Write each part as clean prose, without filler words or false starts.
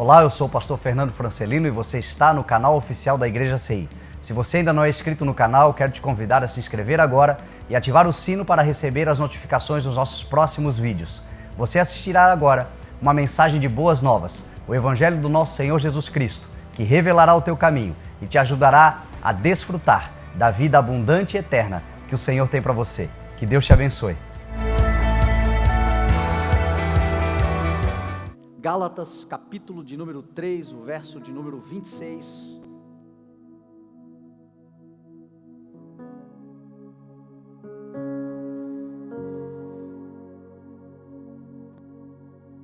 Olá, eu sou o pastor Fernando Francelino e você está no canal oficial da Igreja CI. Se você ainda não é inscrito no canal, quero te convidar a se inscrever agora e ativar o sino para receber as notificações dos nossos próximos vídeos. Você assistirá agora uma mensagem de boas novas, o Evangelho do nosso Senhor Jesus Cristo, que revelará o teu caminho e te ajudará a desfrutar da vida abundante e eterna que o Senhor tem para você. Que Deus te abençoe. Gálatas, capítulo de número 3, o verso de número 26.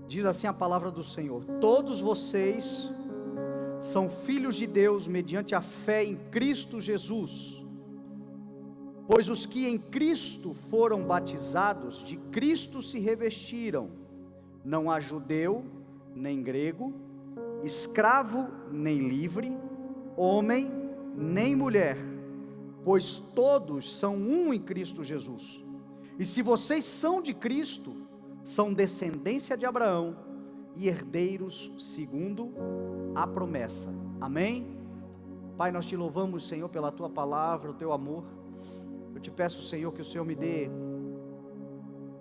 Diz assim a palavra do Senhor: todos vocês são filhos de Deus mediante a fé em Cristo Jesus. Pois os que em Cristo foram batizados, de Cristo se revestiram. Não há judeu, nem grego, escravo, nem livre, homem, nem mulher, pois todos são um em Cristo Jesus. E se vocês são de Cristo, são descendência de Abraão e herdeiros segundo a promessa. Amém? Pai, nós te louvamos, Senhor, pela tua palavra, o teu amor. Eu te peço, Senhor, que o Senhor me dê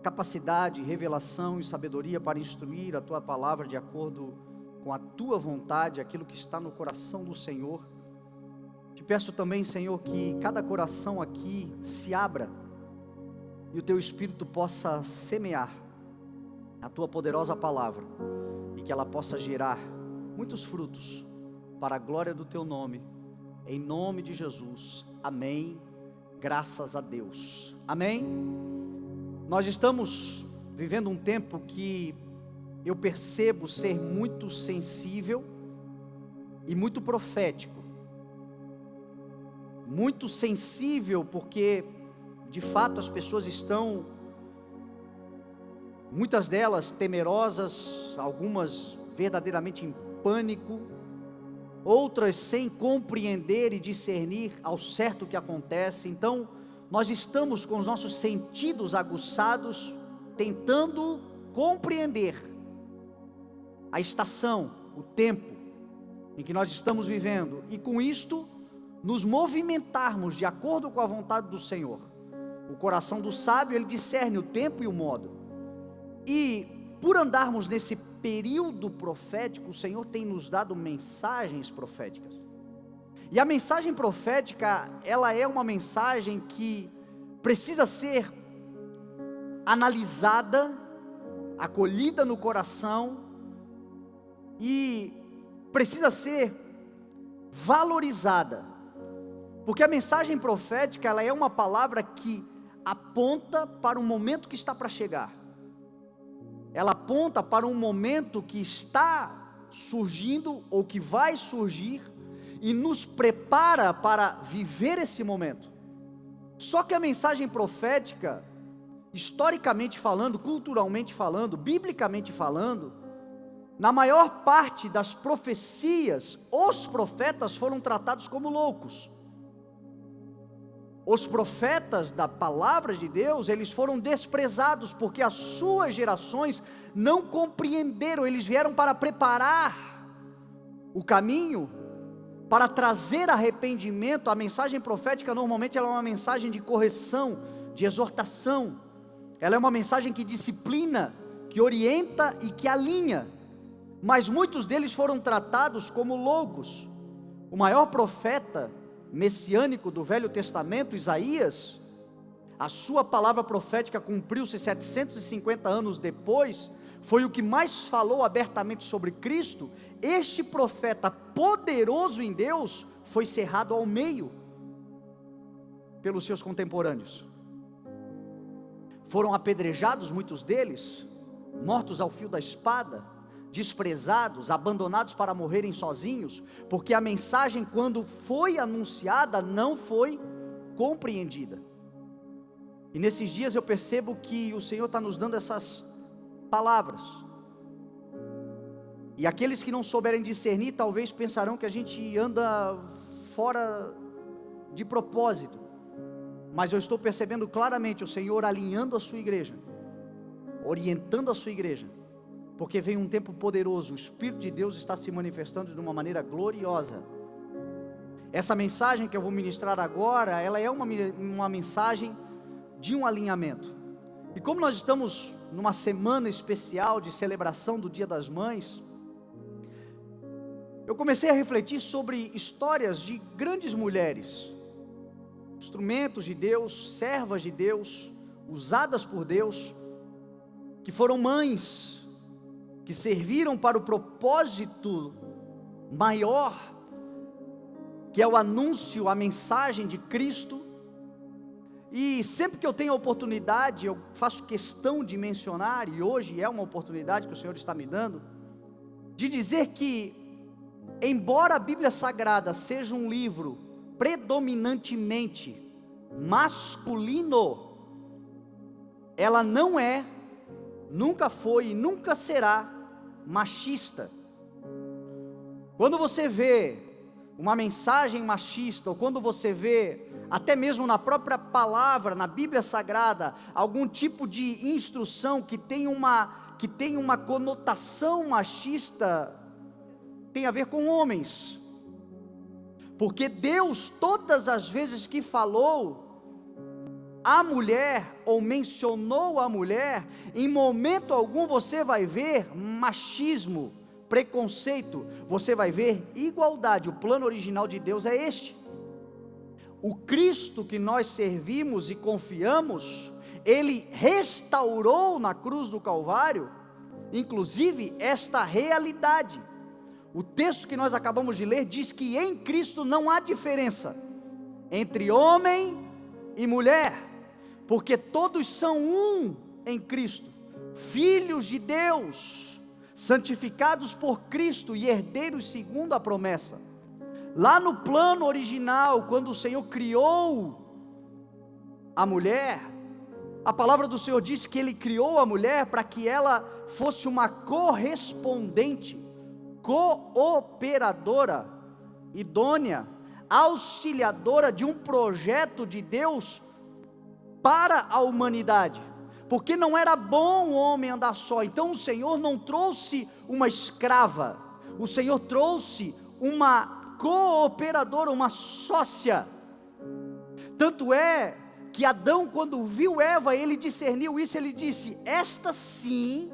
capacidade, revelação e sabedoria para instruir a tua palavra de acordo com a tua vontade, aquilo que está no coração do Senhor. Te peço também, Senhor, que cada coração aqui se abra e o teu Espírito possa semear a tua poderosa palavra e que ela possa gerar muitos frutos para a glória do teu nome, em nome de Jesus. Amém. Graças a Deus. Amém. Nós estamos vivendo um tempo que eu percebo ser muito sensível e muito profético. Muito sensível porque, de fato, as pessoas estão, muitas delas temerosas, algumas verdadeiramente em pânico, outras sem compreender e discernir ao certo o que acontece. Então, nós estamos com os nossos sentidos aguçados, tentando compreender a estação, o tempo em que nós estamos vivendo, e com isto, nos movimentarmos de acordo com a vontade do Senhor. O coração do sábio, ele discerne o tempo e o modo, e por andarmos nesse período profético, o Senhor tem nos dado mensagens proféticas. E a mensagem profética, ela é uma mensagem que precisa ser analisada, acolhida no coração e precisa ser valorizada. Porque a mensagem profética, ela é uma palavra que aponta para um momento que está para chegar. Ela aponta para um momento que está surgindo ou que vai surgir, e nos prepara para viver esse momento. Só que a mensagem profética, historicamente falando, culturalmente falando, biblicamente falando, na maior parte das profecias, os profetas foram tratados como loucos. Os profetas da palavra de Deus, eles foram desprezados, porque as suas gerações não compreenderam. Eles vieram para preparar o caminho, para trazer arrependimento. A mensagem profética normalmente ela é uma mensagem de correção, de exortação. Ela é uma mensagem que disciplina, que orienta e que alinha. Mas muitos deles foram tratados como loucos. O maior profeta messiânico do Velho Testamento, Isaías, a sua palavra profética cumpriu-se 750 anos depois, foi o que mais falou abertamente sobre Cristo. Este profeta poderoso em Deus foi cerrado ao meio pelos seus contemporâneos. Foram apedrejados muitos deles, mortos ao fio da espada, desprezados, abandonados para morrerem sozinhos, porque a mensagem, quando foi anunciada, não foi compreendida. E nesses dias eu percebo que o Senhor está nos dando essas palavras, e aqueles que não souberem discernir, talvez pensarão que a gente anda fora de propósito, mas eu estou percebendo claramente o Senhor alinhando a sua igreja, orientando a sua igreja, porque vem um tempo poderoso, o Espírito de Deus está se manifestando de uma maneira gloriosa. Essa mensagem que eu vou ministrar agora, ela é uma mensagem de um alinhamento. E como nós estamos numa semana especial de celebração do Dia das Mães, eu comecei a refletir sobre histórias de grandes mulheres, instrumentos de Deus, servas de Deus, usadas por Deus, que foram mães, que serviram para o propósito maior, que é o anúncio, a mensagem de Cristo. E sempre que eu tenho a oportunidade, eu faço questão de mencionar, e hoje é uma oportunidade que o Senhor está me dando, de dizer que, embora a Bíblia Sagrada seja um livro predominantemente masculino, ela não é, nunca foi e nunca será machista. Quando você vê uma mensagem machista, ou quando você vê, até mesmo na própria palavra, na Bíblia Sagrada, algum tipo de instrução que tem uma conotação machista, tem a ver com homens, porque Deus, todas as vezes que falou a mulher, ou mencionou a mulher, em momento algum você vai ver machismo, preconceito, você vai ver igualdade. O plano original de Deus é este. O Cristo que nós servimos e confiamos, Ele restaurou na cruz do Calvário, inclusive esta realidade. O texto que nós acabamos de ler diz que em Cristo não há diferença entre homem e mulher, porque todos são um em Cristo, filhos de Deus, santificados por Cristo e herdeiros segundo a promessa. Lá no plano original, quando o Senhor criou a mulher, a palavra do Senhor diz que Ele criou a mulher para que ela fosse uma correspondente, cooperadora, idônea, auxiliadora de um projeto de Deus para a humanidade, porque não era bom o homem andar só. Então o Senhor não trouxe uma escrava, o Senhor trouxe uma cooperadora, uma sócia. Tanto é que Adão, quando viu Eva, ele discerniu isso, ele disse: esta sim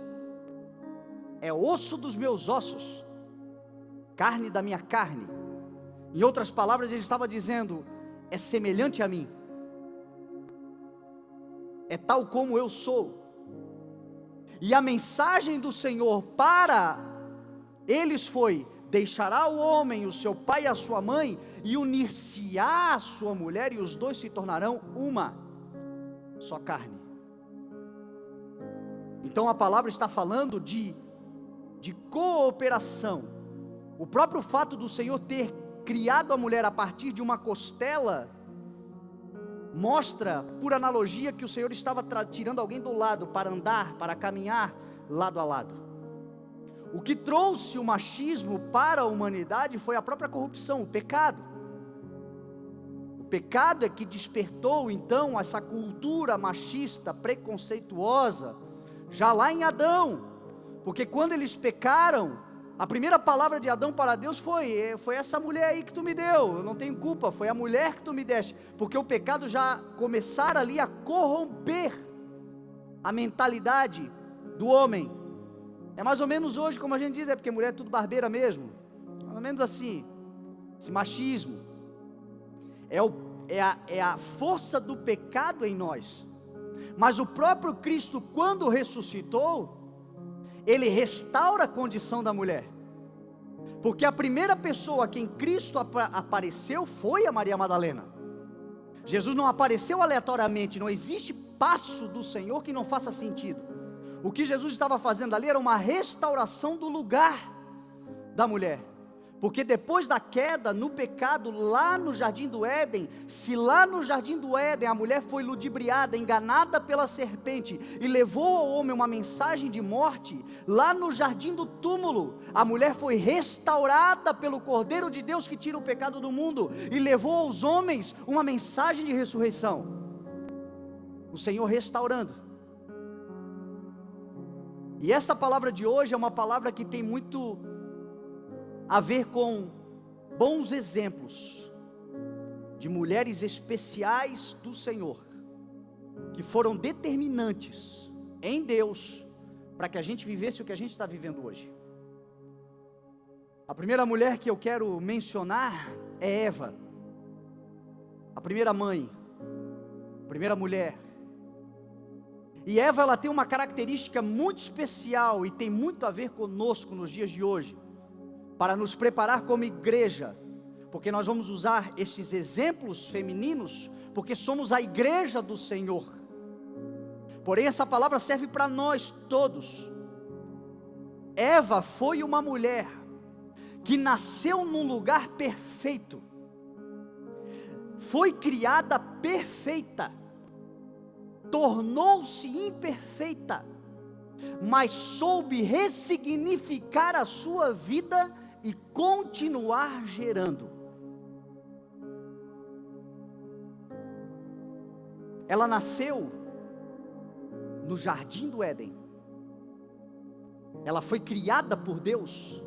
é osso dos meus ossos, carne da minha carne. Em outras palavras, ele estava dizendo: é semelhante a mim, é tal como eu sou. E a mensagem do Senhor para eles foi: deixará o homem o seu pai e a sua mãe, e unir-se-á a sua mulher, e os dois se tornarão uma só carne. Então a palavra está falando de cooperação. O próprio fato do Senhor ter criado a mulher a partir de uma costela mostra, por analogia, que o Senhor estava tirando alguém do lado para andar, para caminhar lado a lado. O que trouxe o machismo para a humanidade foi a própria corrupção, o pecado. O pecado é que despertou então essa cultura machista, preconceituosa, já lá em Adão, porque quando eles pecaram, a primeira palavra de Adão para Deus foi essa mulher aí que tu me deu, eu não tenho culpa, foi a mulher que tu me deste, porque o pecado já começara ali a corromper a mentalidade do homem. É mais ou menos hoje, como a gente diz, é porque mulher é tudo barbeira mesmo, mais ou menos assim, esse machismo, é a força do pecado em nós. Mas o próprio Cristo, quando ressuscitou, Ele restaura a condição da mulher, porque a primeira pessoa a quem Cristo apareceu foi a Maria Madalena. Jesus não apareceu aleatoriamente, não existe passo do Senhor que não faça sentido. O que Jesus estava fazendo ali era uma restauração do lugar da mulher, porque depois da queda, no pecado, lá no Jardim do Éden, se lá no Jardim do Éden a mulher foi ludibriada, enganada pela serpente, e levou ao homem uma mensagem de morte, lá no Jardim do Túmulo, a mulher foi restaurada pelo Cordeiro de Deus que tira o pecado do mundo, e levou aos homens uma mensagem de ressurreição. O Senhor restaurando. E esta palavra de hoje é uma palavra que tem muito a ver com bons exemplos de mulheres especiais do Senhor, que foram determinantes em Deus para que a gente vivesse o que a gente está vivendo hoje. A primeira mulher que eu quero mencionar é Eva, a primeira mãe, a primeira mulher. E Eva, ela tem uma característica muito especial e tem muito a ver conosco nos dias de hoje, para nos preparar como igreja, porque nós vamos usar esses exemplos femininos, porque somos a igreja do Senhor. Porém, essa palavra serve para nós todos. Eva foi uma mulher que nasceu num lugar perfeito, foi criada perfeita, tornou-se imperfeita, mas soube ressignificar a sua vida e continuar gerando. Ela nasceu no jardim do Éden. Ela foi criada por Deus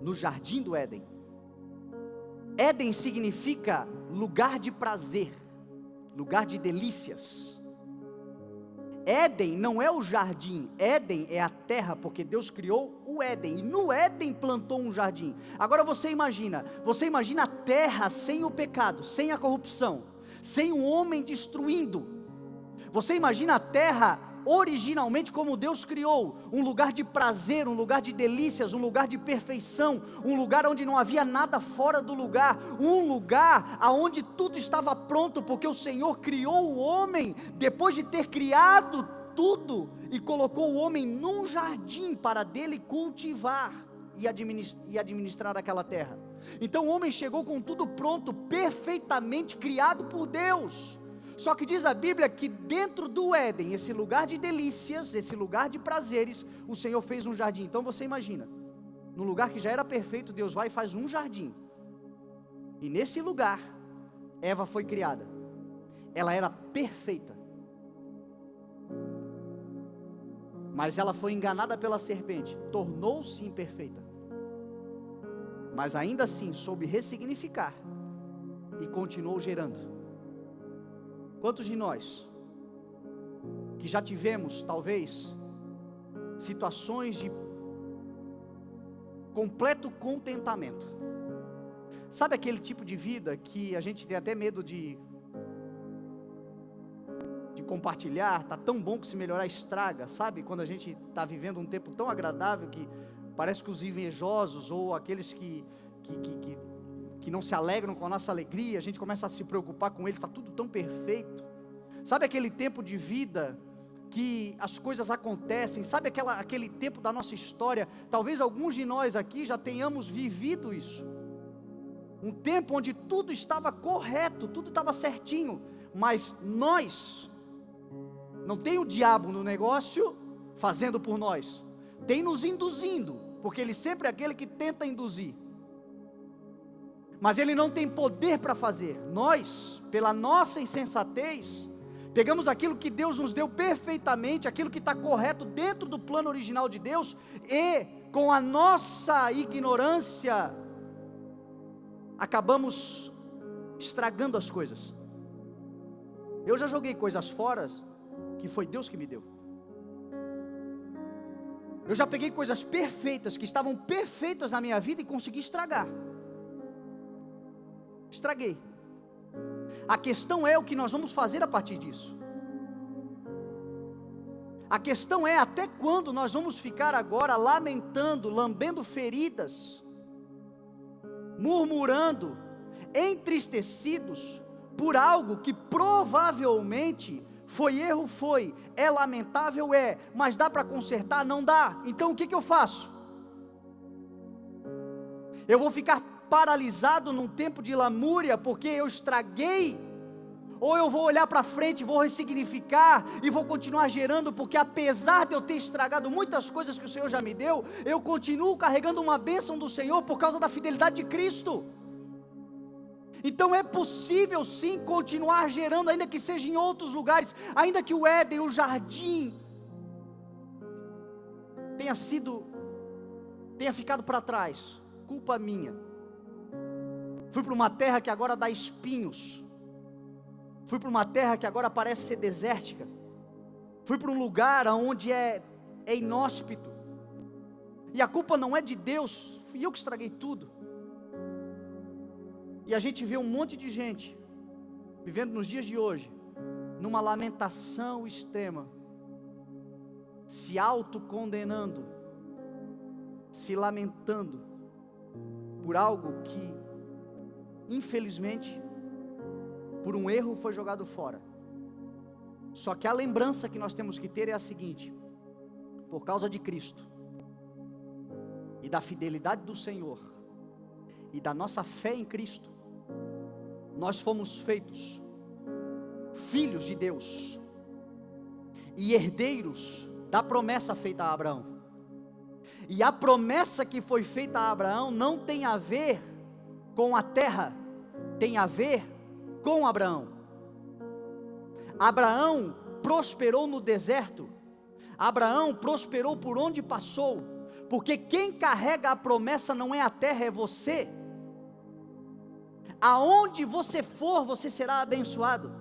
no jardim do Éden. Éden significa lugar de prazer, lugar de delícias. Éden não é o jardim, Éden é a terra, porque Deus criou o Éden, e no Éden plantou um jardim. Agora você imagina a terra sem o pecado, sem a corrupção, sem o homem destruindo. Você imagina a terra originalmente como Deus criou, um lugar de prazer, um lugar de delícias, um lugar de perfeição, um lugar onde não havia nada fora do lugar, um lugar aonde tudo estava pronto, porque o Senhor criou o homem, depois de ter criado tudo, e colocou o homem num jardim para dele cultivar e administrar aquela terra. Então o homem chegou com tudo pronto, perfeitamente criado por Deus. Só que diz a Bíblia que dentro do Éden, esse lugar de delícias, esse lugar de prazeres, o Senhor fez um jardim. Então você imagina, num lugar que já era perfeito, Deus vai e faz um jardim. E nesse lugar, Eva foi criada. Ela era perfeita. Mas ela foi enganada pela serpente, tornou-se imperfeita. Mas ainda assim soube ressignificar e continuou gerando. Quantos de nós, que já tivemos, talvez, situações de completo contentamento, sabe aquele tipo de vida que a gente tem até medo de compartilhar, está tão bom que se melhorar estraga, sabe? Quando a gente está vivendo um tempo tão agradável que parece que os invejosos ou aqueles que não se alegram com a nossa alegria, a gente começa a se preocupar com eles, está tudo tão perfeito. Sabe aquele tempo de vida que as coisas acontecem, sabe aquele tempo da nossa história, talvez alguns de nós aqui já tenhamos vivido isso, um tempo onde tudo estava correto, tudo estava certinho, mas nós, não tem o diabo no negócio fazendo por nós, tem nos induzindo, porque ele sempre é aquele que tenta induzir, mas ele não tem poder para fazer. Nós, pela nossa insensatez, pegamos aquilo que Deus nos deu perfeitamente, aquilo que está correto dentro do plano original de Deus, e com a nossa ignorância, acabamos estragando as coisas. Eu já joguei coisas fora, que foi Deus que me deu. Eu já peguei coisas perfeitas, que estavam perfeitas na minha vida, e consegui estragar. Estraguei. A questão é o que nós vamos fazer a partir disso. A questão é até quando nós vamos ficar agora lamentando, lambendo feridas, murmurando, entristecidos por algo que provavelmente foi erro, é lamentável, mas dá para consertar? Não dá. Então o que eu faço? Eu vou ficar paralisado num tempo de lamúria porque eu estraguei, ou eu vou olhar para frente, vou ressignificar e vou continuar gerando, porque apesar de eu ter estragado muitas coisas que o Senhor já me deu, eu continuo carregando uma bênção do Senhor por causa da fidelidade de Cristo. Então é possível sim continuar gerando, ainda que seja em outros lugares, ainda que o Éden, o jardim, tenha ficado para trás, culpa minha. Fui para uma terra que agora dá espinhos. Fui para uma terra que agora parece ser desértica. Fui para um lugar onde é inóspito. E a culpa não é de Deus, fui eu que estraguei tudo. E a gente vê um monte de gente vivendo nos dias de hoje numa lamentação extrema, se autocondenando, se lamentando por algo que, infelizmente, por um erro foi jogado fora. Só que a lembrança que nós temos que ter é a seguinte: por causa de Cristo e da fidelidade do Senhor e da nossa fé em Cristo, nós fomos feitos filhos de Deus e herdeiros da promessa feita a Abraão. E a promessa que foi feita a Abraão não tem a ver com a terra, tem a ver com Abraão. Abraão prosperou no deserto. Abraão prosperou por onde passou, porque quem carrega a promessa não é a terra, é você. Aonde você for, você será abençoado.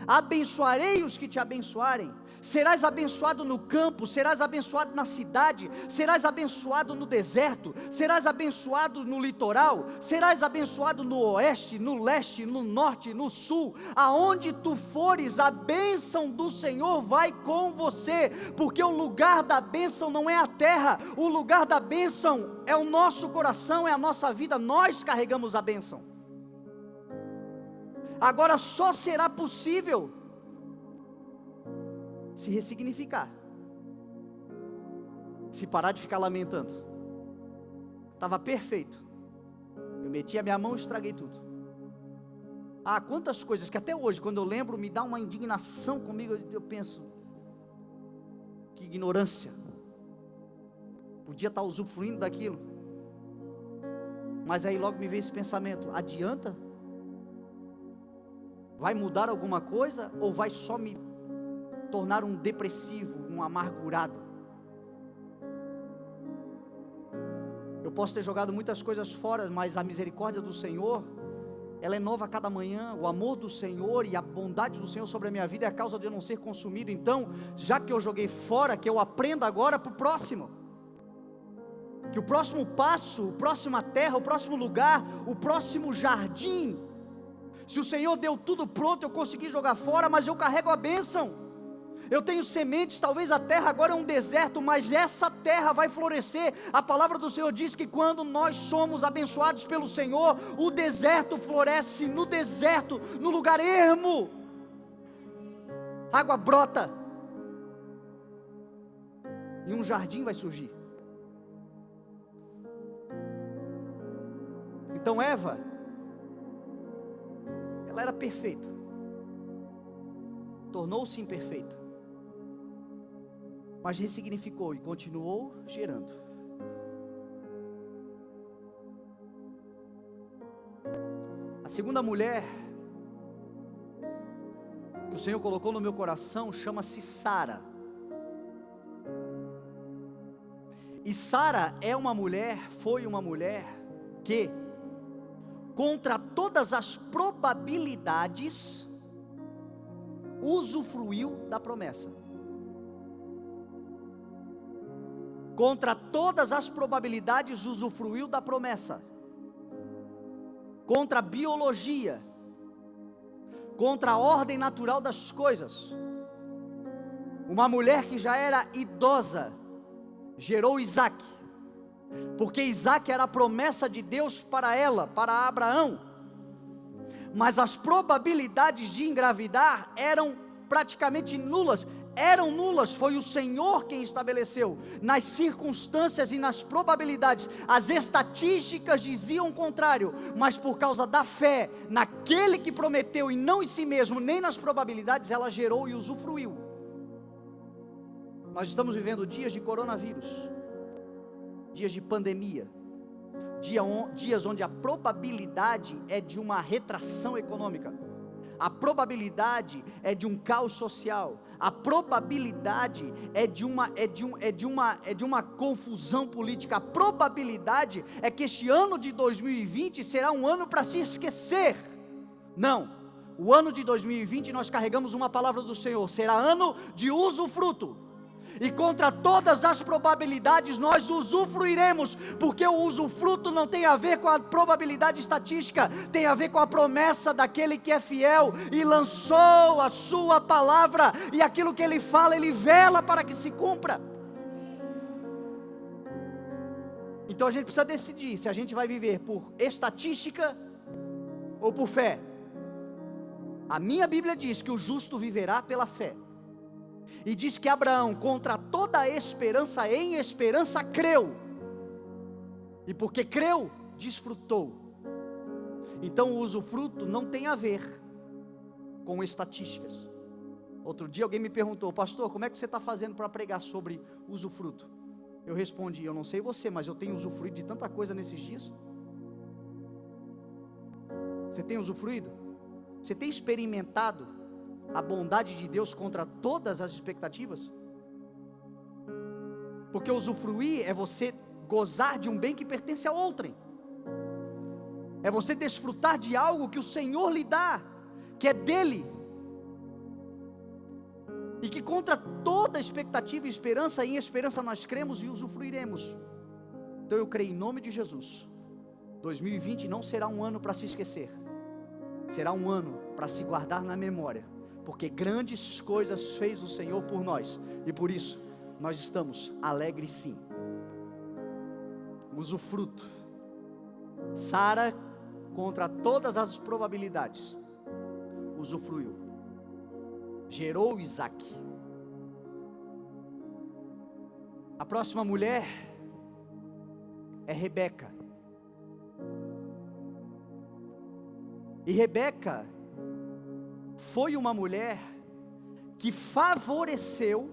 Abençoarei os que te abençoarem. Serás abençoado no campo, serás abençoado na cidade, serás abençoado no deserto, serás abençoado no litoral, serás abençoado no oeste, no leste, no norte, no sul. Aonde tu fores, a bênção do Senhor vai com você, porque o lugar da bênção não é a terra, o lugar da bênção é o nosso coração, é a nossa vida, nós carregamos a bênção. Agora só será possível se ressignificar, se parar de ficar lamentando. Estava perfeito, eu meti a minha mão e estraguei tudo. Ah, quantas coisas que até hoje, quando eu lembro, me dá uma indignação comigo. Eu penso, que ignorância, podia estar usufruindo daquilo. Mas aí logo me veio esse pensamento: adianta? Vai mudar alguma coisa ou vai só me tornar um depressivo, um amargurado? Eu posso ter jogado muitas coisas fora, mas a misericórdia do Senhor, ela é nova a cada manhã. O amor do Senhor e a bondade do Senhor sobre a minha vida é a causa de eu não ser consumido. Então, já que eu joguei fora, que eu aprenda agora para o próximo. Que o próximo passo, a próxima terra, o próximo lugar, o próximo jardim. Se o Senhor deu tudo pronto, eu consegui jogar fora, mas eu carrego a bênção. Eu tenho sementes, talvez a terra agora é um deserto, mas essa terra vai florescer. A palavra do Senhor diz que quando nós somos abençoados pelo Senhor, o deserto floresce. No deserto, no lugar ermo, água brota, e um jardim vai surgir. Então Eva, ela era perfeita, tornou-se imperfeita, mas ressignificou e continuou gerando. A segunda mulher que o Senhor colocou no meu coração chama-se Sara. E Sara foi uma mulher que, contra todas as probabilidades, usufruiu da promessa. Contra todas as probabilidades, usufruiu da promessa. Contra a biologia, contra a ordem natural das coisas, uma mulher que já era idosa, gerou Isaac, porque Isaac era a promessa de Deus para ela, para Abraão. Mas as probabilidades de engravidar eram praticamente nulas. Foi o Senhor quem estabeleceu. Nas circunstâncias e nas probabilidades, as estatísticas diziam o contrário, mas por causa da fé naquele que prometeu, e não em si mesmo, nem nas probabilidades, ela gerou e usufruiu. Nós estamos vivendo dias de coronavírus, dias de pandemia, dias onde a probabilidade é de uma retração econômica. A probabilidade é de um caos social. A probabilidade é de uma confusão política. A probabilidade é que este ano de 2020 será um ano para se esquecer. Não, o ano de 2020 nós carregamos uma palavra do Senhor, será ano de usufruto. E contra todas as probabilidades nós usufruiremos, porque o usufruto não tem a ver com a probabilidade estatística, tem a ver com a promessa daquele que é fiel e lançou a sua palavra, e aquilo que ele fala, ele vela para que se cumpra. Então a gente precisa decidir se a gente vai viver por estatística ou por fé. A minha Bíblia diz que o justo viverá pela fé. E diz que Abraão, contra toda a esperança, em esperança creu. E porque creu, desfrutou. Então o usufruto não tem a ver com estatísticas. Outro dia alguém me perguntou: pastor, como é que você está fazendo para pregar sobre usufruto? Eu respondi: eu não sei você, mas eu tenho usufruído de tanta coisa nesses dias. Você tem usufruído? Você tem experimentado a bondade de Deus contra todas as expectativas? Porque usufruir é você gozar de um bem que pertence a outrem, é você desfrutar de algo que o Senhor lhe dá, que é dele, e que contra toda expectativa e esperança, em esperança nós cremos e usufruiremos. Então eu creio em nome de Jesus, 2020 não será um ano para se esquecer, será um ano para se guardar na memória, porque grandes coisas fez o Senhor por nós, e por isso nós estamos alegres sim. Usufruto. Sara, contra todas as probabilidades, usufruiu, gerou Isaac. A próxima mulher é Rebeca. E Rebeca foi uma mulher que favoreceu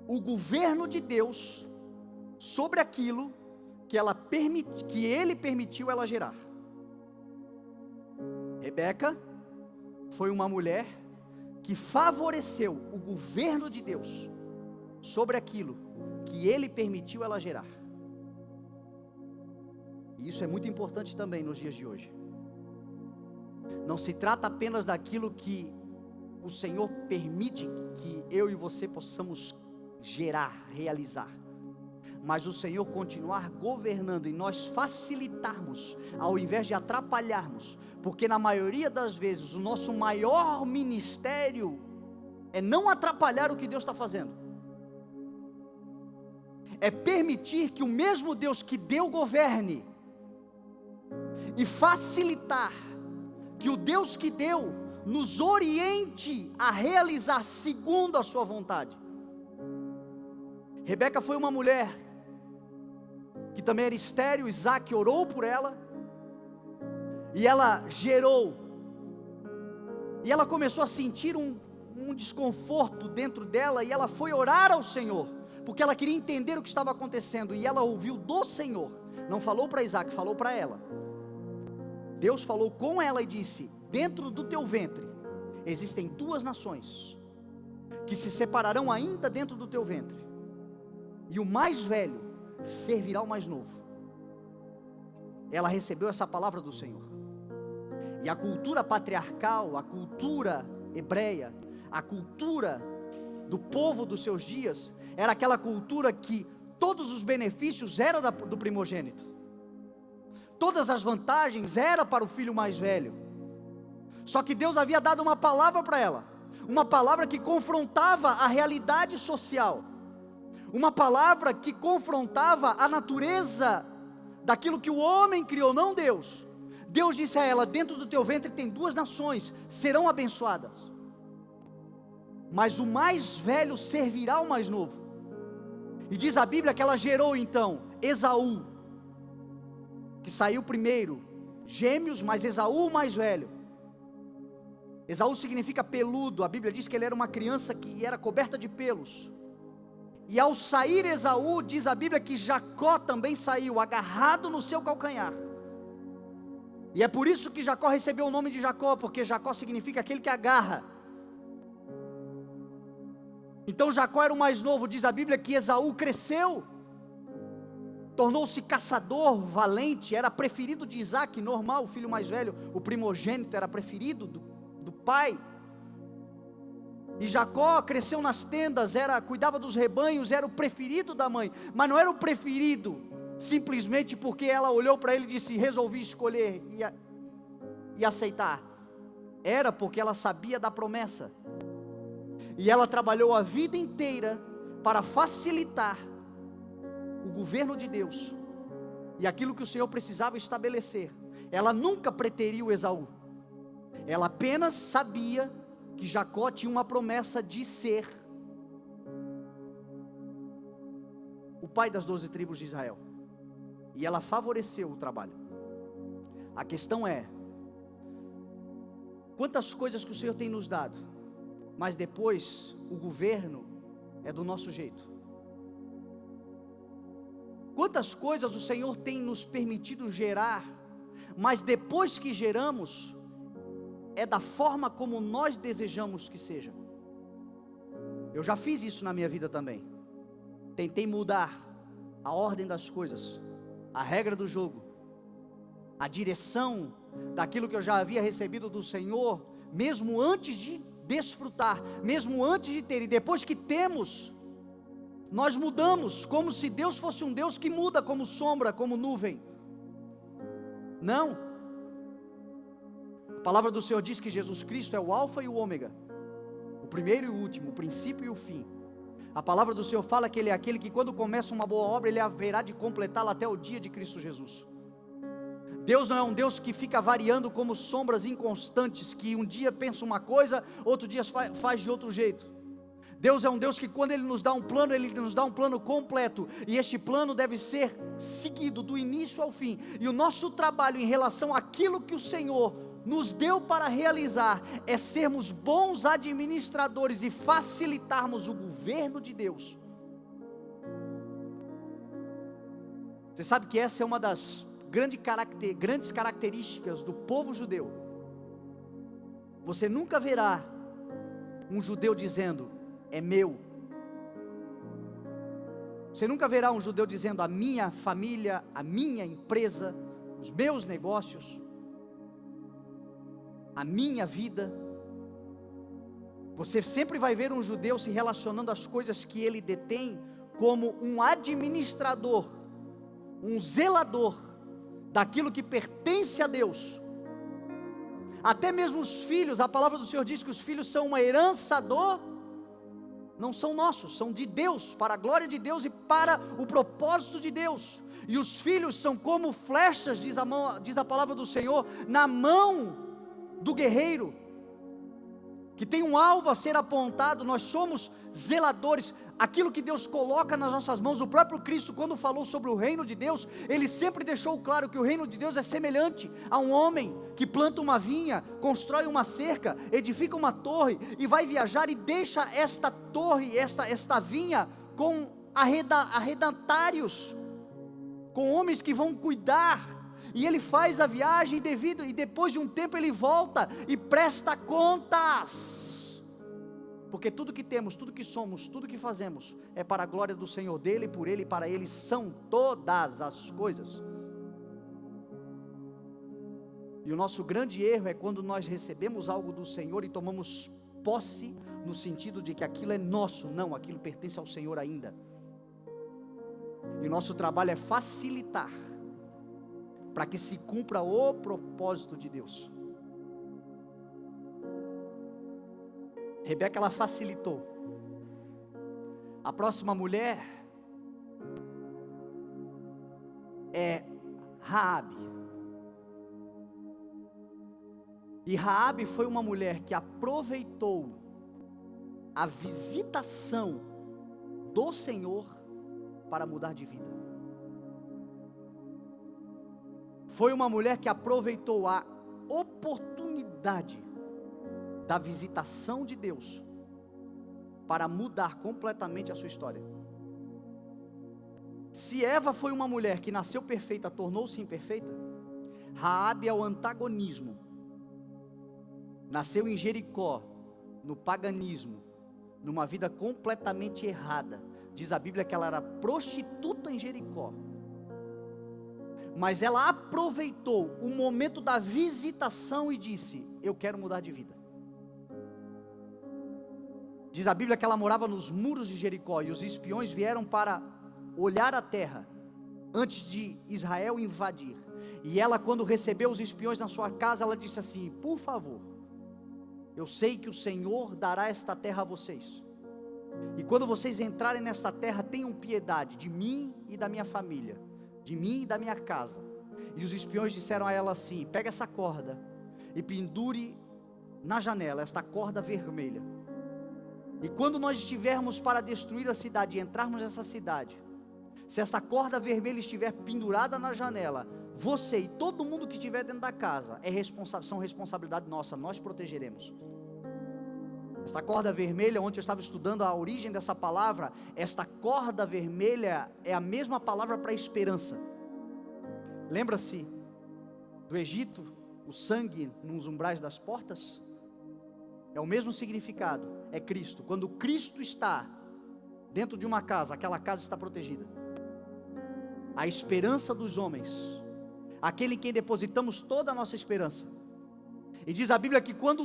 o governo de Deus sobre aquilo que ele permitiu ela gerar. Rebeca foi uma mulher que favoreceu o governo de Deus sobre aquilo que ele permitiu ela gerar. E isso é muito importante também nos dias de hoje. Não se trata apenas daquilo que o Senhor permite que eu e você possamos gerar, realizar, mas o Senhor continuar governando e nós facilitarmos, ao invés de atrapalharmos, porque na maioria das vezes o nosso maior ministério é não atrapalhar o que Deus está fazendo, é permitir que o mesmo Deus que deu governe, e facilitar que o Deus que deu nos oriente a realizar segundo a sua vontade. Rebeca foi uma mulher que também era estéril. Isaac orou por ela, e ela gerou, e ela começou a sentir um desconforto dentro dela, e ela foi orar ao Senhor, porque ela queria entender o que estava acontecendo, e ela ouviu do Senhor, não falou para Isaac, falou para ela. Deus falou com ela e disse: dentro do teu ventre existem duas nações que se separarão ainda dentro do teu ventre, e o mais velho servirá ao mais novo. Ela recebeu essa palavra do Senhor. E a cultura patriarcal, a cultura hebreia, a cultura do povo dos seus dias, era aquela cultura que todos os benefícios eram do primogênito, todas as vantagens eram para o filho mais velho. Só que Deus havia dado uma palavra para ela, uma palavra que confrontava a realidade social, uma palavra que confrontava a natureza daquilo que o homem criou, não Deus. Deus disse a ela: dentro do teu ventre tem duas nações, serão abençoadas, mas o mais velho servirá ao mais novo. E diz a Bíblia que ela gerou então Esaú, que saiu primeiro, gêmeos, mas Esaú o mais velho. Esaú significa peludo. A Bíblia diz que ele era uma criança que era coberta de pelos. E ao sair Esaú, diz a Bíblia que Jacó também saiu, agarrado no seu calcanhar. E é por isso que Jacó recebeu o nome de Jacó, porque Jacó significa aquele que agarra. Então Jacó era o mais novo. Diz a Bíblia que Esaú cresceu, tornou-se caçador, valente, era preferido de Isaac, normal, o filho mais velho, o primogênito era preferido do pai. E Jacó cresceu nas tendas, cuidava dos rebanhos, era o preferido da mãe, mas não era o preferido simplesmente porque ela olhou para ele e disse: resolvi escolher e aceitar. Era porque ela sabia da promessa, e ela trabalhou a vida inteira para facilitar o governo de Deus, e aquilo que o Senhor precisava estabelecer. Ela nunca preteriu Esaú, ela apenas sabia que Jacó tinha uma promessa de ser o pai das 12 tribos de Israel, e ela favoreceu o trabalho. A questão é, quantas coisas que o Senhor tem nos dado, mas depois o governo é do nosso jeito. Quantas coisas o Senhor tem nos permitido gerar, mas depois que geramos, é da forma como nós desejamos que seja. Eu já fiz isso na minha vida também. Tentei mudar a ordem das coisas, a regra do jogo, a direção daquilo que eu já havia recebido do Senhor, mesmo antes de desfrutar, mesmo antes de ter, e depois que temos, nós mudamos, como se Deus fosse um Deus que muda como sombra, como nuvem. Não. A palavra do Senhor diz que Jesus Cristo é o alfa e o ômega, o primeiro e o último, o princípio e o fim. A palavra do Senhor fala que Ele é aquele que quando começa uma boa obra, Ele haverá de completá-la até o dia de Cristo Jesus. Deus não é um Deus que fica variando como sombras inconstantes, que um dia pensa uma coisa, outro dia faz de outro jeito. Deus é um Deus que quando Ele nos dá um plano, Ele nos dá um plano completo, e este plano deve ser seguido do início ao fim, e o nosso trabalho em relação àquilo que o Senhor nos deu para realizar, é sermos bons administradores e facilitarmos o governo de Deus. Você sabe que essa é uma das grandes características do povo judeu. Você nunca verá um judeu dizendo: é meu. Você nunca verá um judeu dizendo: a minha família, a minha empresa, os meus negócios, a minha vida. Você sempre vai ver um judeu se relacionando às coisas que ele detém como um administrador, um zelador daquilo que pertence a Deus. Até mesmo os filhos, a palavra do Senhor diz que os filhos são uma herança não são nossos, são de Deus, para a glória de Deus e para o propósito de Deus. E os filhos são como flechas, diz a palavra do Senhor, na mão do guerreiro, que tem um alvo a ser apontado. Nós somos zeladores, aquilo que Deus coloca nas nossas mãos. O próprio Cristo, quando falou sobre o reino de Deus, Ele sempre deixou claro que o reino de Deus é semelhante a um homem que planta uma vinha, constrói uma cerca, edifica uma torre, e vai viajar e deixa esta torre, esta vinha, com arrendatários, com homens que vão cuidar. E ele faz a viagem e depois de um tempo ele volta e presta contas, porque tudo que temos, tudo que somos, tudo que fazemos é para a glória do Senhor, dele, por ele e para ele são todas as coisas. E o nosso grande erro é quando nós recebemos algo do Senhor e tomamos posse no sentido de que aquilo é nosso. Não, aquilo pertence ao Senhor ainda. E o nosso trabalho é facilitar para que se cumpra o propósito de Deus. Rebeca, ela facilitou. A próxima mulher é Raabe. E Raabe foi uma mulher que aproveitou a visitação do Senhor para mudar de vida. Foi uma mulher que aproveitou a oportunidade da visitação de Deus para mudar completamente a sua história. Se Eva foi uma mulher que nasceu perfeita, tornou-se imperfeita, Raabe é o antagonismo. Nasceu em Jericó, no paganismo, numa vida completamente errada. Diz a Bíblia que ela era prostituta em Jericó. Mas ela aproveitou o momento da visitação e disse: eu quero mudar de vida. Diz a Bíblia que ela morava nos muros de Jericó, e os espiões vieram para olhar a terra, antes de Israel invadir. E ela, quando recebeu os espiões na sua casa, ela disse assim: por favor, eu sei que o Senhor dará esta terra a vocês, e quando vocês entrarem nesta terra, tenham piedade de mim e da minha família, de mim e da minha casa. E os espiões disseram a ela assim: pega essa corda e pendure na janela esta corda vermelha, e quando nós estivermos para destruir a cidade e entrarmos nessa cidade, se esta corda vermelha estiver pendurada na janela, você e todo mundo que estiver dentro da casa são responsabilidade nossa, nós protegeremos. Esta corda vermelha, ontem eu estava estudando a origem dessa palavra. Esta corda vermelha é a mesma palavra para esperança. Lembra-se do Egito, o sangue nos umbrais das portas? É o mesmo significado, é Cristo. Quando Cristo está dentro de uma casa, aquela casa está protegida. A esperança dos homens, aquele em quem depositamos toda a nossa esperança. E diz a Bíblia que quando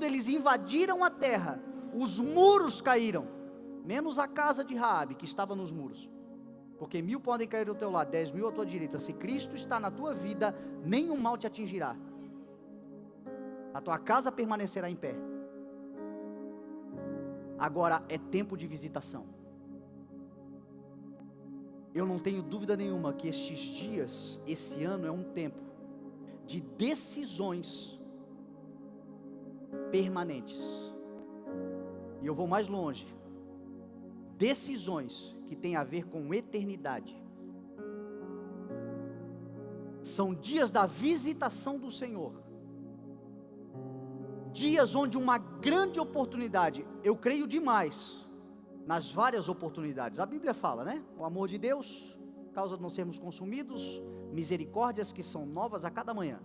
eles invadiram a terra, os muros caíram, menos a casa de Raabe, que estava nos muros. Porque 1000 podem cair ao teu lado, 10.000 à tua direita. Se Cristo está na tua vida, nenhum mal te atingirá. A tua casa permanecerá em pé. Agora é tempo de visitação. Eu não tenho dúvida nenhuma que estes dias, esse ano é um tempo de decisões permanentes. E eu vou mais longe. Decisões que têm a ver com eternidade. São dias da visitação do Senhor. Dias onde uma grande oportunidade, eu creio demais nas várias oportunidades. A Bíblia fala, né? O amor de Deus, causa de não sermos consumidos, misericórdias que são novas a cada manhã.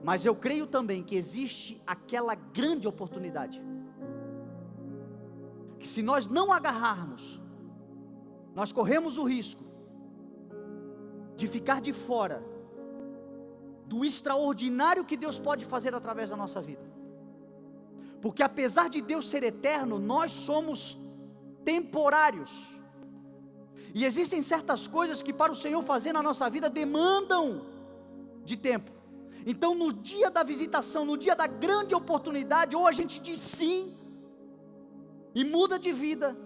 Mas eu creio também que existe aquela grande oportunidade, que se nós não agarrarmos, nós corremos o risco de ficar de fora do extraordinário que Deus pode fazer através da nossa vida. Porque apesar de Deus ser eterno, nós somos temporários. E existem certas coisas que para o Senhor fazer na nossa vida demandam de tempo. Então no dia da visitação, no dia da grande oportunidade, ou a gente diz sim e muda de vida,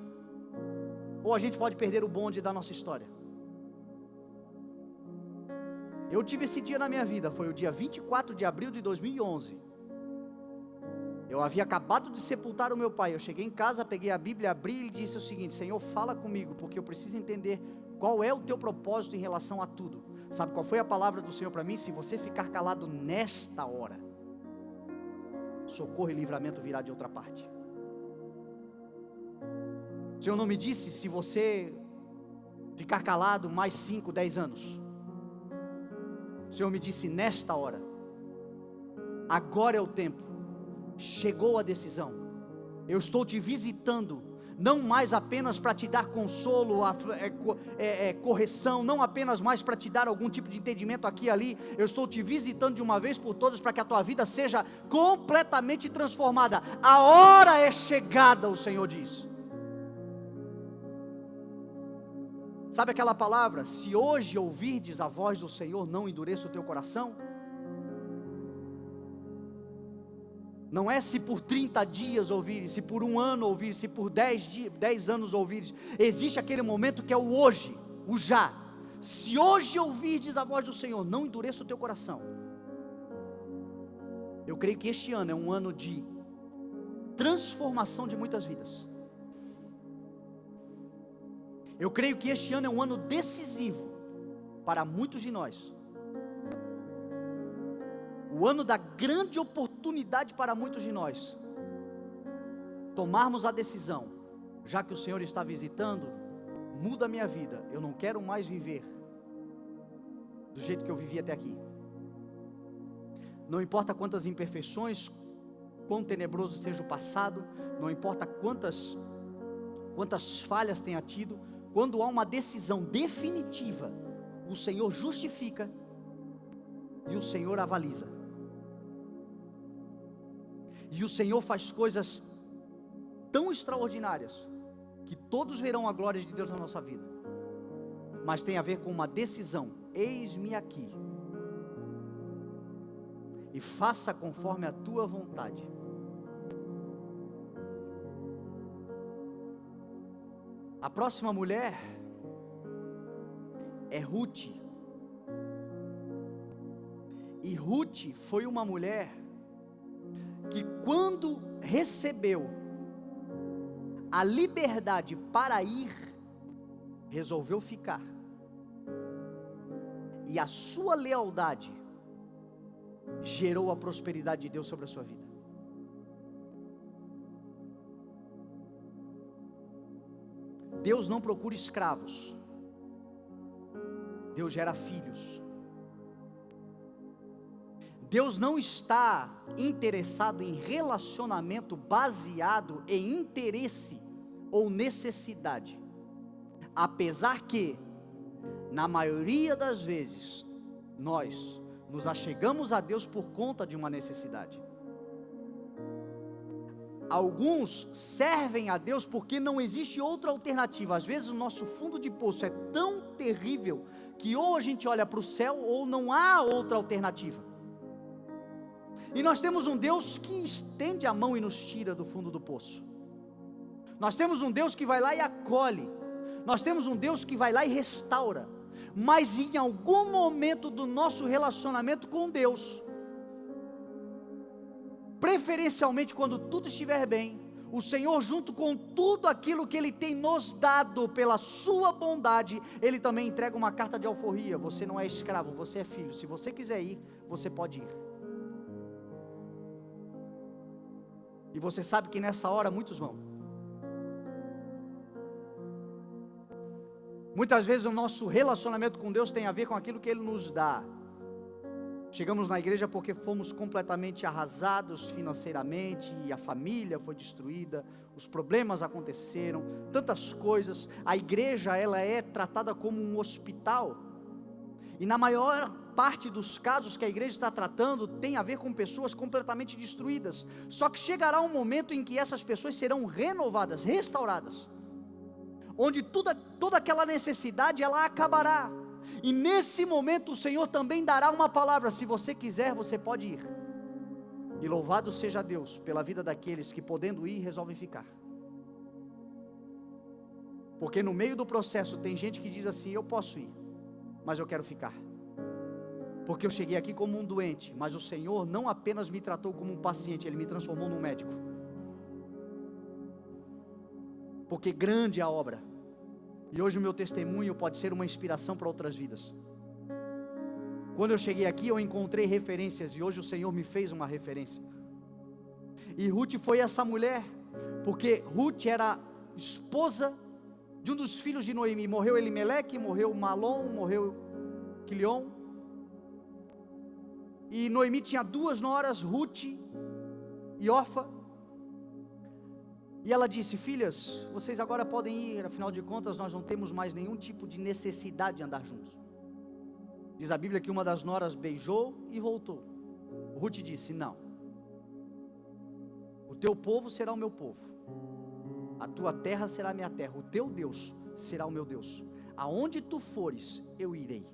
ou a gente pode perder o bonde da nossa história. Eu tive esse dia na minha vida, foi o dia 24 de abril de 2011. Eu havia acabado de sepultar o meu pai. Eu cheguei em casa, peguei a Bíblia, abri e disse o seguinte: Senhor, fala comigo, porque eu preciso entender qual é o teu propósito em relação a tudo. Sabe qual foi a palavra do Senhor para mim? Se você ficar calado nesta hora, socorro e livramento virá de outra parte. O Senhor não me disse se você ficar calado mais 5, 10 anos. O Senhor me disse nesta hora, agora é o tempo, chegou a decisão, eu estou te visitando, não mais apenas para te dar consolo, correção, não apenas mais para te dar algum tipo de entendimento aqui e ali, eu estou te visitando de uma vez por todas para que a tua vida seja completamente transformada. A hora é chegada, o Senhor diz. Sabe aquela palavra, se hoje ouvirdes a voz do Senhor, não endureça o teu coração? Não é se por 30 dias ouvires, se por um ano ouvires, se por 10 anos ouvires. Existe aquele momento que é o hoje, o já. Se hoje ouvirdes a voz do Senhor, não endureça o teu coração. Eu creio que este ano é um ano de transformação de muitas vidas. Eu creio que este ano é um ano decisivo para muitos de nós. O ano da grande oportunidade para muitos de nós. Tomarmos a decisão, já que o Senhor está visitando, muda a minha vida. Eu não quero mais viver do jeito que eu vivi até aqui. Não importa quantas imperfeições, quão tenebroso seja o passado, não importa quantas falhas tenha tido, quando há uma decisão definitiva, o Senhor justifica e o Senhor avaliza. E o Senhor faz coisas tão extraordinárias que todos verão a glória de Deus na nossa vida. Mas tem a ver com uma decisão: eis-me aqui, e faça conforme a tua vontade. A próxima mulher é Ruth. E Ruth foi uma mulher que, quando recebeu a liberdade para ir, resolveu ficar. E a sua lealdade gerou a prosperidade de Deus sobre a sua vida. Deus não procura escravos, Deus gera filhos. Deus não está interessado em relacionamento baseado em interesse ou necessidade, apesar que, na maioria das vezes, nós nos achegamos a Deus por conta de uma necessidade. Alguns servem a Deus porque não existe outra alternativa. Às vezes o nosso fundo de poço é tão terrível que ou a gente olha para o céu ou não há outra alternativa. E nós temos um Deus que estende a mão e nos tira do fundo do poço. Nós temos um Deus que vai lá e acolhe. Nós temos um Deus que vai lá e restaura. Mas em algum momento do nosso relacionamento com Deus, preferencialmente quando tudo estiver bem, o Senhor, junto com tudo aquilo que Ele tem nos dado pela sua bondade, Ele também entrega uma carta de alforria. Você não é escravo, você é filho. Se você quiser ir, você pode ir. E você sabe que nessa hora muitos vão. Muitas vezes o nosso relacionamento com Deus tem a ver com aquilo que Ele nos dá. Chegamos na igreja porque fomos completamente arrasados financeiramente, e a família foi destruída, os problemas aconteceram, tantas coisas. A igreja, ela é tratada como um hospital, e na maior parte dos casos que a igreja está tratando, tem a ver com pessoas completamente destruídas. Só que chegará um momento em que essas pessoas serão renovadas, restauradas, onde toda aquela necessidade, ela acabará. E nesse momento o Senhor também dará uma palavra: se você quiser, você pode ir. E louvado seja Deus pela vida daqueles que, podendo ir, resolvem ficar. Porque no meio do processo tem gente que diz assim: eu posso ir, mas eu quero ficar, porque eu cheguei aqui como um doente, mas o Senhor não apenas me tratou como um paciente, Ele me transformou num médico. Porque grande é a obra. E hoje o meu testemunho pode ser uma inspiração para outras vidas. Quando eu cheguei aqui, eu encontrei referências, e hoje o Senhor me fez uma referência. E Ruth foi essa mulher, porque Ruth era esposa de um dos filhos de Noemi. Morreu Elimeleque, morreu Malom, morreu Quilion. E Noemi tinha duas noras, Ruth e Orfa. E ela disse: filhas, vocês agora podem ir, afinal de contas nós não temos mais nenhum tipo de necessidade de andar juntos. Diz a Bíblia que uma das noras beijou e voltou. Ruth disse: não, o teu povo será o meu povo, a tua terra será a minha terra, o teu Deus será o meu Deus, aonde tu fores eu irei.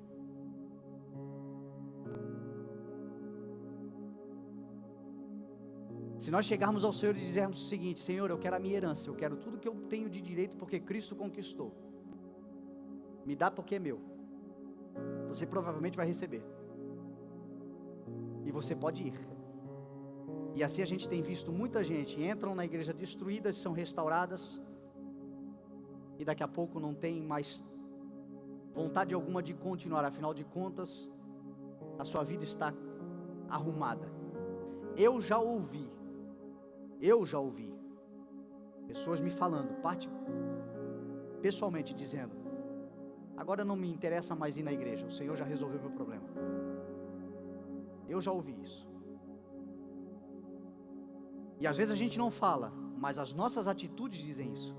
Se nós chegarmos ao Senhor e dizermos o seguinte: Senhor, eu quero a minha herança, eu quero tudo que eu tenho de direito porque Cristo conquistou, me dá porque é meu, você provavelmente vai receber, e você pode ir. E assim a gente tem visto muita gente, entram na igreja destruídas, são restauradas, e daqui a pouco não tem mais vontade alguma de continuar, afinal de contas, a sua vida está arrumada. Eu já ouvi pessoas me falando, pessoalmente dizendo: agora não me interessa mais ir na igreja, o Senhor já resolveu meu problema. Eu já ouvi isso. E às vezes a gente não fala, mas as nossas atitudes dizem isso.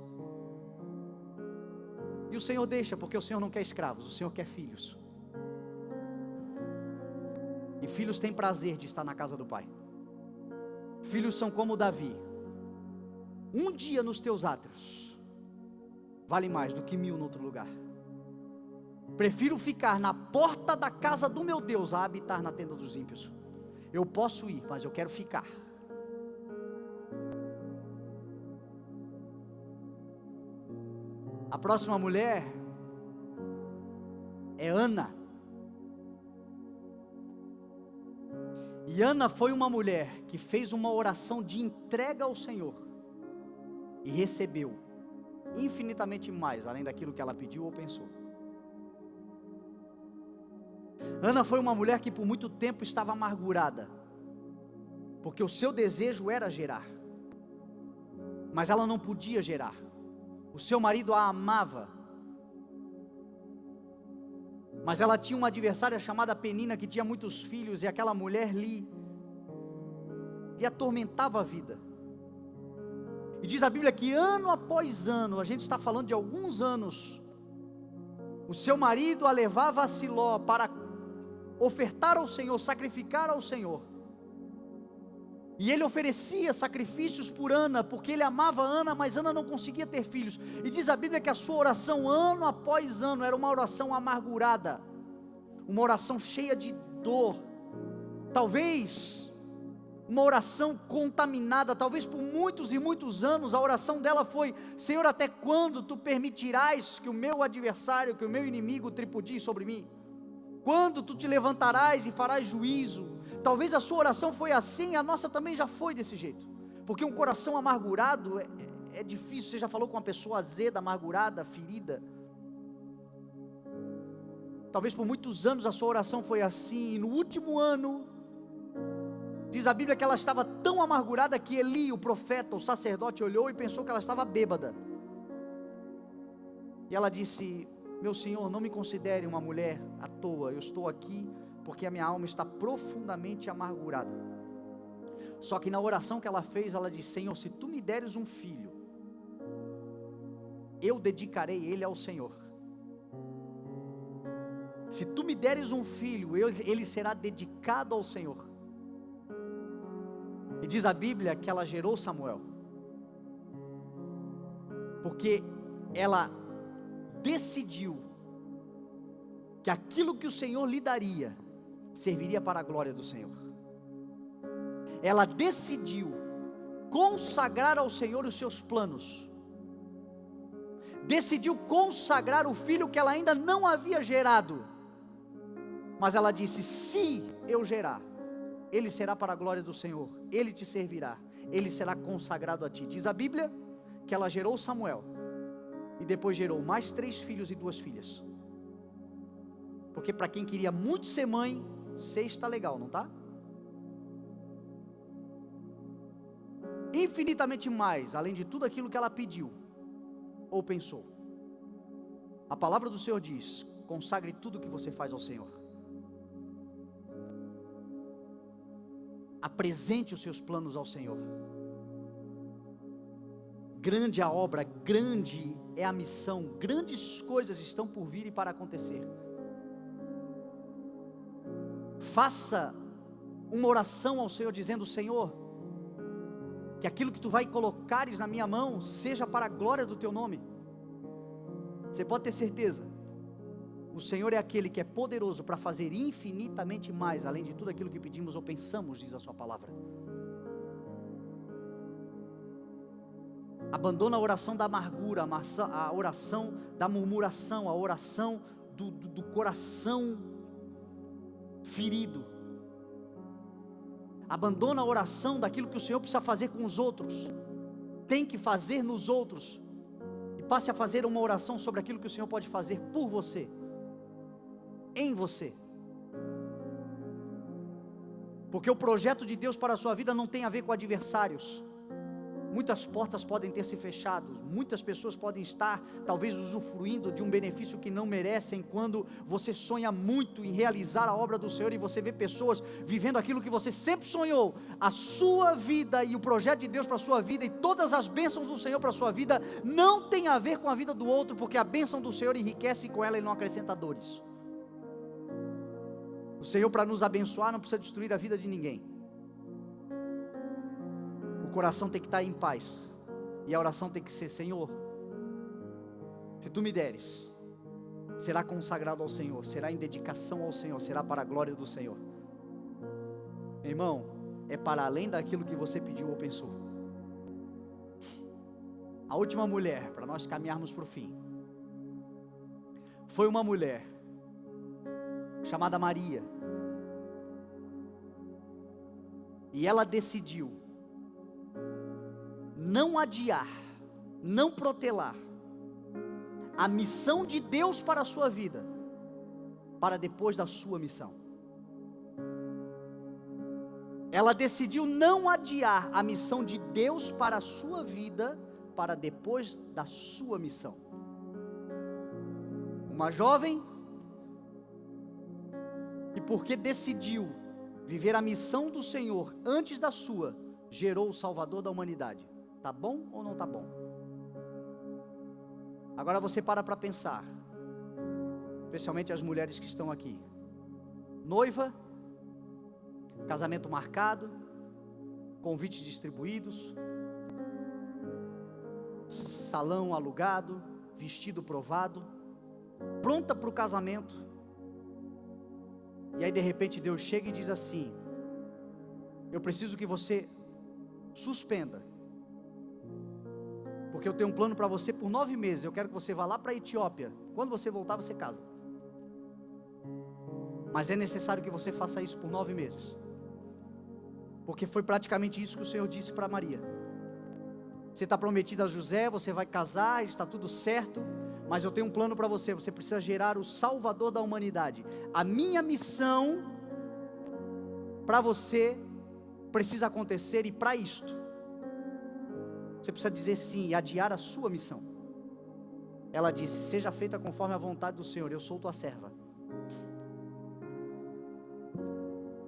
E o Senhor deixa, porque o Senhor não quer escravos, o Senhor quer filhos. E filhos têm prazer de estar na casa do Pai. Filhos são como Davi. Um dia nos teus átrios vale mais do que 1000 em outro lugar. Prefiro ficar na porta da casa do meu Deus a habitar na tenda dos ímpios. Eu posso ir, mas eu quero ficar. A próxima mulher é Ana. E Ana foi uma mulher que fez uma oração de entrega ao Senhor e recebeu infinitamente mais, além daquilo que ela pediu ou pensou. Ana foi uma mulher que por muito tempo estava amargurada, porque o seu desejo era gerar, mas ela não podia gerar. O seu marido a amava, mas ela tinha uma adversária chamada Penina, que tinha muitos filhos, e aquela mulher lhe atormentava a vida. E diz a Bíblia que ano após ano, a gente está falando de alguns anos, o seu marido a levava a Siló para ofertar ao Senhor, sacrificar ao Senhor. E ele oferecia sacrifícios por Ana, porque ele amava Ana, mas Ana não conseguia ter filhos. E diz a Bíblia que a sua oração, ano após ano, era uma oração amargurada, uma oração cheia de dor, talvez uma oração contaminada. Talvez por muitos e muitos anos a oração dela foi: Senhor, até quando tu permitirás que o meu adversário, que o meu inimigo tripudie sobre mim? Quando tu te levantarás e farás juízo? Talvez a sua oração foi assim, a nossa também já foi desse jeito, porque um coração amargurado é difícil. Você já falou com uma pessoa azeda, amargurada, ferida? Talvez por muitos anos a sua oração foi assim, e no último ano, diz a Bíblia que ela estava tão amargurada que Eli, o profeta, o sacerdote, olhou e pensou que ela estava bêbada, e ela disse: meu Senhor, não me considere uma mulher à toa, eu estou aqui porque a minha alma está profundamente amargurada. Só que na oração que ela fez, ela disse: Senhor, se tu me deres um filho, eu dedicarei ele ao Senhor. Se tu me deres um filho, ele será dedicado ao Senhor. E diz a Bíblia que ela gerou Samuel, porque ela decidiu que aquilo que o Senhor lhe daria serviria para a glória do Senhor. Ela decidiu consagrar ao Senhor os seus planos, decidiu consagrar o filho que ela ainda não havia gerado, mas ela disse: se eu gerar, ele será para a glória do Senhor, ele te servirá, ele será consagrado a ti. Diz a Bíblia que ela gerou Samuel, e depois gerou mais 3 filhos e 2 filhas, porque para quem queria muito ser mãe, 6 está legal, não está? Infinitamente mais, além de tudo aquilo que ela pediu ou pensou. A palavra do Senhor diz: consagre tudo o que você faz ao Senhor. Apresente os seus planos ao Senhor. Grande a obra, grande é a missão, grandes coisas estão por vir e para acontecer. Faça uma oração ao Senhor dizendo: Senhor, que aquilo que tu vai colocares na minha mão seja para a glória do teu nome. Você pode ter certeza, o Senhor é aquele que é poderoso para fazer infinitamente mais, além de tudo aquilo que pedimos ou pensamos, diz a sua palavra. Abandona a oração da amargura, a oração da murmuração, a oração do coração ferido. Abandona a oração daquilo que o Senhor precisa fazer com os outros, tem que fazer nos outros, e passe a fazer uma oração sobre aquilo que o Senhor pode fazer por você, em você. Porque o projeto de Deus para a sua vida não tem a ver com adversários, Muitas portas podem ter se fechado, muitas pessoas podem estar talvez usufruindo de um benefício que não merecem, quando você sonha muito em realizar a obra do Senhor e você vê pessoas vivendo aquilo que você sempre sonhou. A sua vida e o projeto de Deus para a sua vida e todas as bênçãos do Senhor para a sua vida não tem a ver com a vida do outro, porque a bênção do Senhor enriquece e com ela Ele não acrescenta dores. O Senhor, para nos abençoar, não precisa destruir a vida de ninguém. O coração tem que estar em paz, e a oração tem que ser: Senhor, se Tu me deres, será consagrado ao Senhor, será em dedicação ao Senhor, será para a glória do Senhor. Meu irmão, é para além daquilo que você pediu ou pensou. A última mulher, para nós caminharmos para o fim, foi uma mulher chamada Maria, e ela decidiu não adiar, não protelar a missão de Deus para a sua vida, para depois da sua missão. Ela decidiu não adiar a missão de Deus para a sua vida, para depois da sua missão. Uma jovem, e porque decidiu viver a missão do Senhor antes da sua, gerou o Salvador da humanidade. Tá bom ou não tá bom? Agora você para pensar, especialmente as mulheres que estão aqui. Noiva, casamento marcado, convites distribuídos, salão alugado, vestido provado, pronta para o casamento. E aí de repente Deus chega e diz assim: eu preciso que você suspenda, porque eu tenho um plano para você por 9 meses, eu quero que você vá lá para a Etiópia, quando você voltar você casa, mas é necessário que você faça isso por 9 meses, porque foi praticamente isso que o Senhor disse para Maria: você está prometida a José, você vai casar, está tudo certo, mas eu tenho um plano para você, você precisa gerar o Salvador da humanidade, a minha missão para você precisa acontecer, e para isto você precisa dizer sim e adiar a sua missão. Ela disse: seja feita conforme a vontade do Senhor, eu sou tua serva.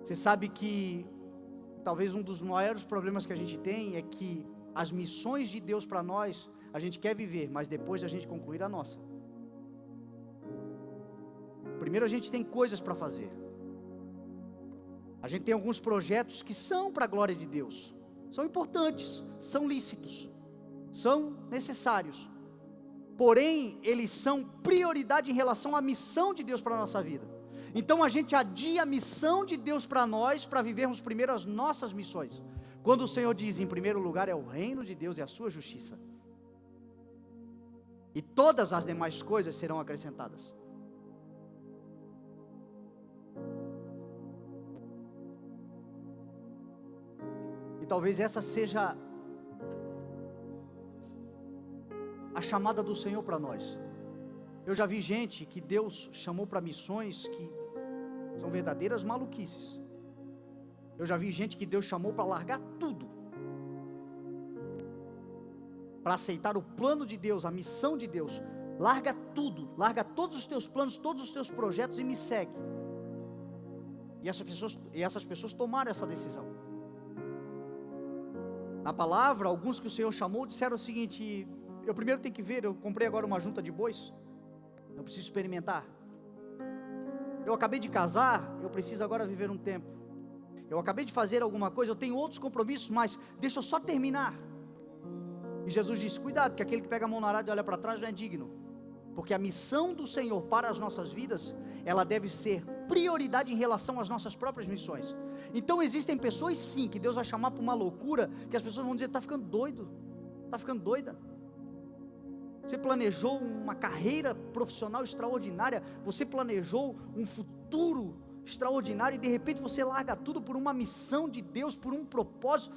Você sabe que talvez um dos maiores problemas que a gente tem é que as missões de Deus para nós, a gente quer viver, mas depois de a gente concluir a nossa. Primeiro a gente tem coisas para fazer. A gente tem alguns projetos que são para a glória de Deus, são importantes, são lícitos, são necessários, porém eles são prioridade em relação à missão de Deus para a nossa vida. Então a gente adia a missão de Deus para nós, para vivermos primeiro as nossas missões, quando o Senhor diz: em primeiro lugar é o reino de Deus e a sua justiça, e todas as demais coisas serão acrescentadas. E talvez essa seja a chamada do Senhor para nós. Eu já vi gente que Deus chamou para missões que são verdadeiras maluquices. Eu já vi gente que Deus chamou para largar tudo, para aceitar o plano de Deus, a missão de Deus. Larga tudo, larga todos os teus planos, todos os teus projetos e me segue. E essas pessoas tomaram essa decisão. Na palavra, alguns que o Senhor chamou disseram o seguinte: eu primeiro tenho que ver, eu comprei agora uma junta de bois, eu preciso experimentar. Eu acabei de casar, eu preciso agora viver um tempo. Eu acabei de fazer alguma coisa, eu tenho outros compromissos, mas deixa eu só terminar. E Jesus disse: cuidado, que aquele que pega a mão na arada e olha para trás não é digno. Porque a missão do Senhor para as nossas vidas, ela deve ser prioridade em relação às nossas próprias missões. Então existem pessoas sim, que Deus vai chamar para uma loucura, que as pessoas vão dizer: está ficando doido, está ficando doida. Você planejou uma carreira profissional extraordinária, você planejou um futuro extraordinário, e de repente você larga tudo por uma missão de Deus, por um propósito.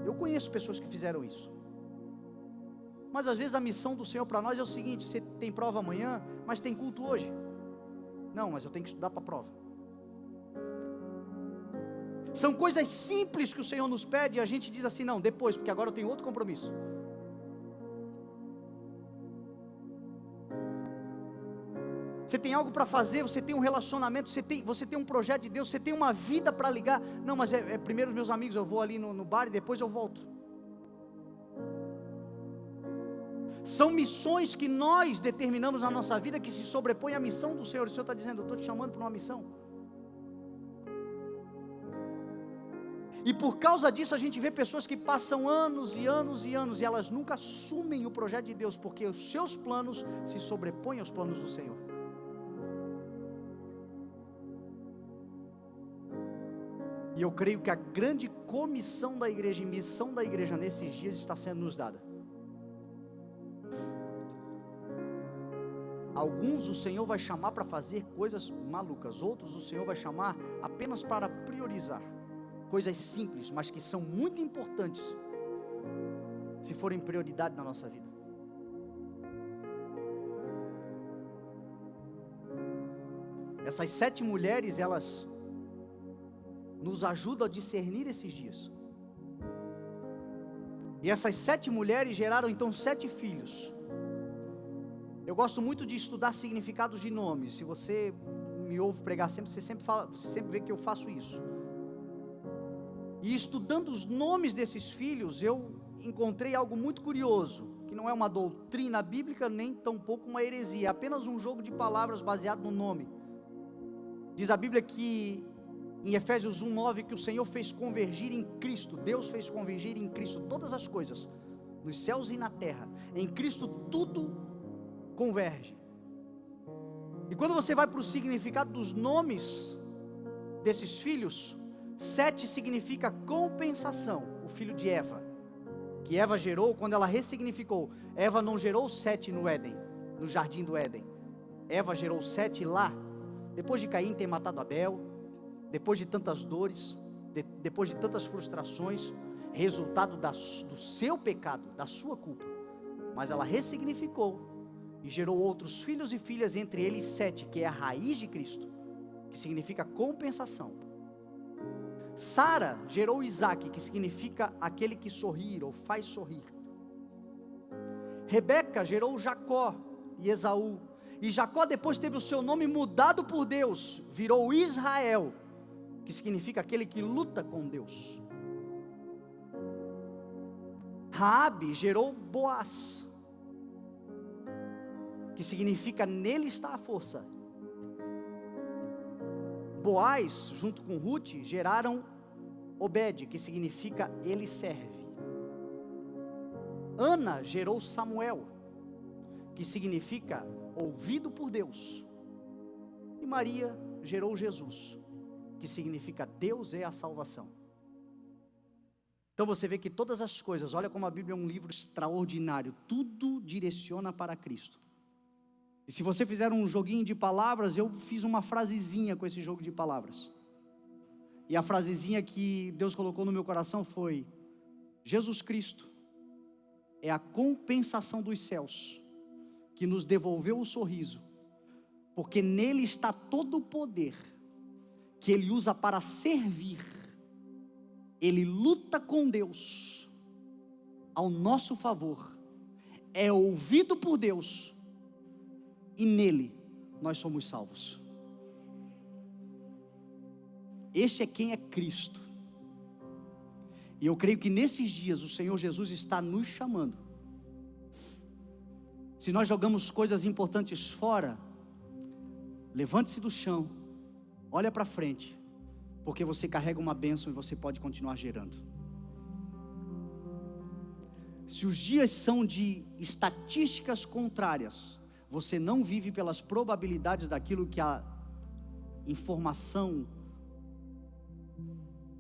Eu conheço pessoas que fizeram isso. Mas às vezes a missão do Senhor para nós é o seguinte: você tem prova amanhã, mas tem culto hoje. Não, mas eu tenho que estudar para a prova. São coisas simples que o Senhor nos pede e a gente diz assim, não, depois, porque agora eu tenho outro compromisso. Você tem algo para fazer, você tem um relacionamento, você tem um projeto de Deus, você tem uma vida para ligar. Não, mas primeiro os meus amigos, eu vou ali no bar e depois eu volto. São missões que nós determinamos na nossa vida que se sobrepõem à missão do Senhor. O Senhor está dizendo, eu estou te chamando para uma missão. E por causa disso a gente vê pessoas que passam anos e anos e anos e elas nunca assumem o projeto de Deus, porque os seus planos se sobrepõem aos planos do Senhor. E eu creio que a grande comissão da igreja e missão da igreja nesses dias está sendo nos dada. Alguns o Senhor vai chamar para fazer coisas malucas, outros o Senhor vai chamar apenas para priorizar coisas simples, mas que são muito importantes, se forem prioridade na nossa vida. Essas 7 mulheres, elas nos ajudam a discernir esses dias. E essas 7 mulheres geraram então 7 filhos. Eu gosto muito de estudar significados de nomes. Se você me ouve pregar sempre, você sempre vê que eu faço isso. E estudando os nomes desses filhos, eu encontrei algo muito curioso, que não é uma doutrina bíblica, nem tampouco uma heresia, é apenas um jogo de palavras baseado no nome. Diz a Bíblia que, em Efésios 1:9, que o Senhor fez convergir em Cristo, Deus fez convergir em Cristo todas as coisas, nos céus e na terra. Em Cristo tudo converge. E quando você vai para o significado dos nomes desses filhos, 7 significa compensação, o filho de Eva, que Eva gerou quando ela ressignificou. Eva não gerou 7 no Éden, no jardim do Éden. Eva gerou 7 lá, depois de Caim ter matado Abel, depois de tantas dores, depois de tantas frustrações, resultado do seu pecado, da sua culpa. Mas ela ressignificou e gerou outros filhos e filhas, entre eles 7, que é a raiz de Cristo, que significa compensação. Sara gerou Isaac, que significa aquele que sorri ou faz sorrir. Rebeca gerou Jacó e Esaú. E Jacó depois teve o seu nome mudado por Deus, virou Israel, que significa aquele que luta com Deus. Raabe gerou Boaz, que significa nele está a força. Boaz, junto com Ruth, geraram Obed, que significa ele serve. Ana gerou Samuel, que significa ouvido por Deus. E Maria gerou Jesus, que significa Deus é a salvação. Então você vê que todas as coisas, olha como a Bíblia é um livro extraordinário, tudo direciona para Cristo. E se você fizer um joguinho de palavras, eu fiz uma frasezinha com esse jogo de palavras. E a frasezinha que Deus colocou no meu coração foi: Jesus Cristo é a compensação dos céus, que nos devolveu o sorriso, porque nele está todo o poder, que Ele usa para servir. Ele luta com Deus, ao nosso favor, é ouvido por Deus, e nele nós somos salvos. Este é quem é Cristo. E eu creio que nesses dias o Senhor Jesus está nos chamando. Se nós jogamos coisas importantes fora, levante-se do chão, olha para frente, porque você carrega uma bênção e você pode continuar gerando. Se os dias são de estatísticas contrárias, você não vive pelas probabilidades daquilo que a informação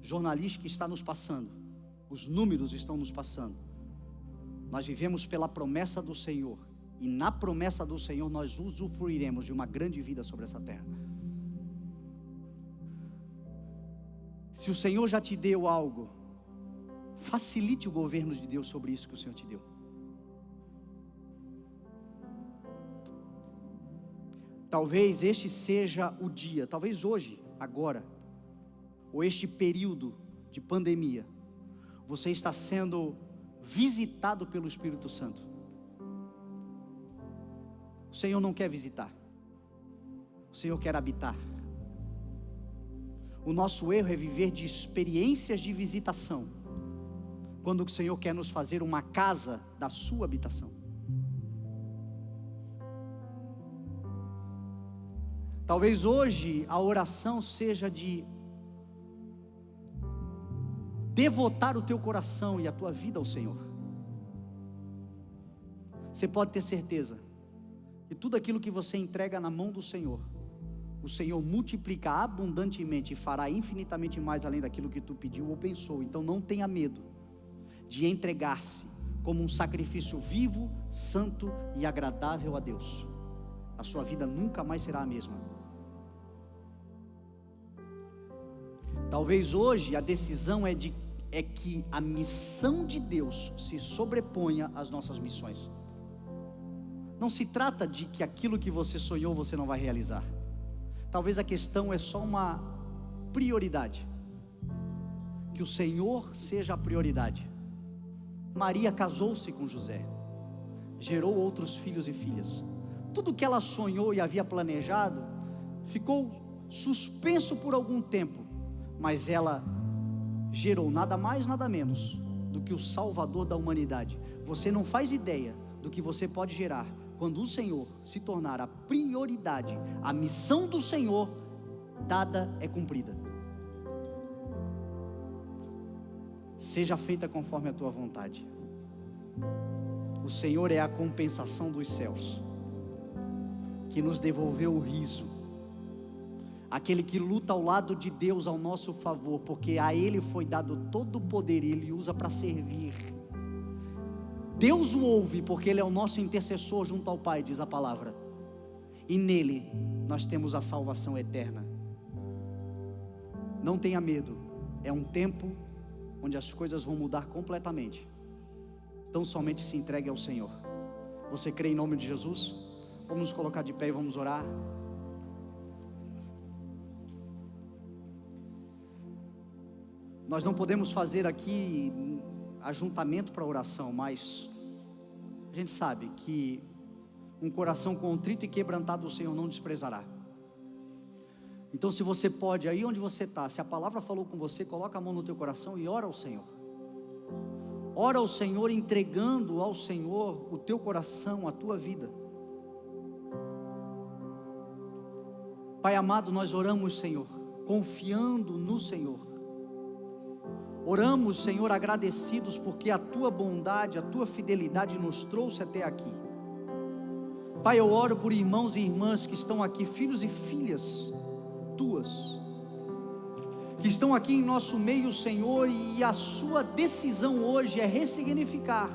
jornalística está nos passando, os números estão nos passando. Nós vivemos pela promessa do Senhor, e na promessa do Senhor nós usufruiremos de uma grande vida sobre essa terra. Se o Senhor já te deu algo, facilite o governo de Deus sobre isso que o Senhor te deu. Talvez este seja o dia, talvez hoje, agora, ou este período de pandemia, você está sendo visitado pelo Espírito Santo. O Senhor não quer visitar, o Senhor quer habitar. O nosso erro é viver de experiências de visitação, quando o Senhor quer nos fazer uma casa da sua habitação. Talvez hoje a oração seja de devotar o teu coração e a tua vida ao Senhor. Você pode ter certeza que tudo aquilo que você entrega na mão do Senhor, o Senhor multiplica abundantemente e fará infinitamente mais além daquilo que tu pediu ou pensou. Então não tenha medo de entregar-se como um sacrifício vivo, santo e agradável a Deus. A sua vida nunca mais será a mesma. Talvez hoje a decisão é que a missão de Deus se sobreponha às nossas missões. Não se trata de que aquilo que você sonhou você não vai realizar. Talvez a questão é só uma prioridade. Que o Senhor seja a prioridade. Maria casou-se com José, gerou outros filhos e filhas. Tudo que ela sonhou e havia planejado ficou suspenso por algum tempo, mas ela gerou nada mais, nada menos do que o Salvador da humanidade. Você não faz ideia do que você pode gerar quando o Senhor se tornar a prioridade. A missão do Senhor dada é cumprida. Seja feita conforme a tua vontade. O Senhor é a compensação dos céus, que nos devolveu o riso, aquele que luta ao lado de Deus ao nosso favor, porque a Ele foi dado todo o poder e Ele usa para servir. Deus o ouve porque Ele é o nosso intercessor junto ao Pai, diz a palavra, e nele nós temos a salvação eterna. Não tenha medo, é um tempo onde as coisas vão mudar completamente. Então somente se entregue ao Senhor. Você crê em nome de Jesus? Vamos nos colocar de pé e vamos orar. Nós não podemos fazer aqui ajuntamento para oração, mas a gente sabe que um coração contrito e quebrantado o Senhor não desprezará. Então se você pode, aí onde você está, se a palavra falou com você, coloca a mão no teu coração e ora ao Senhor. Ora ao Senhor, entregando ao Senhor o teu coração, a tua vida. Pai amado, nós oramos, Senhor, confiando no Senhor. Oramos, Senhor, agradecidos porque a tua bondade, a tua fidelidade nos trouxe até aqui. Pai, eu oro por irmãos e irmãs que estão aqui, filhos e filhas tuas, que estão aqui em nosso meio, Senhor, e a sua decisão hoje é ressignificar,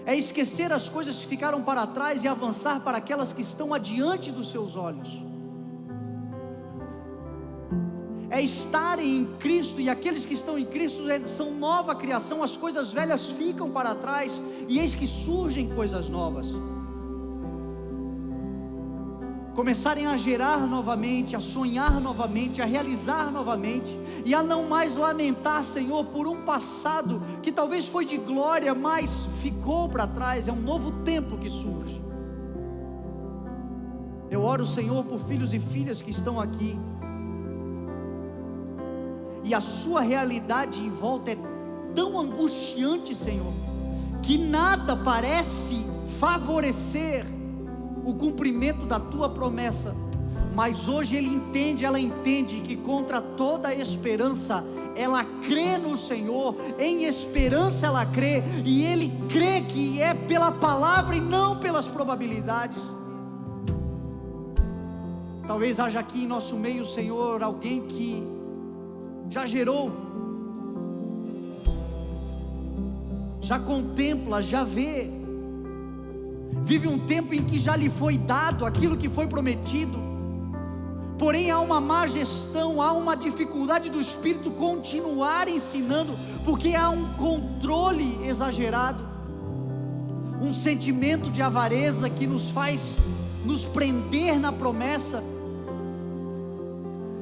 é esquecer as coisas que ficaram para trás e avançar para aquelas que estão adiante dos seus olhos, é estarem em Cristo, e aqueles que estão em Cristo são nova criação. As coisas velhas ficam para trás e eis que surgem coisas novas. Começarem a gerar novamente, a sonhar novamente, a realizar novamente, e a não mais lamentar, Senhor, por um passado que talvez foi de glória, mas ficou para trás. É um novo tempo que surge. Eu oro, Senhor, por filhos e filhas que estão aqui, e a sua realidade em volta é tão angustiante, Senhor, que nada parece favorecer o cumprimento da tua promessa. Mas hoje ela entende que contra toda esperança, ela crê no Senhor, em esperança ela crê, e ele crê que é pela palavra e não pelas probabilidades. Talvez haja aqui em nosso meio, Senhor, alguém que já gerou, já contempla, já vê, vive um tempo em que já lhe foi dado aquilo que foi prometido, porém há uma má gestão, há uma dificuldade do Espírito continuar ensinando, porque há um controle exagerado, um sentimento de avareza que nos faz nos prender na promessa.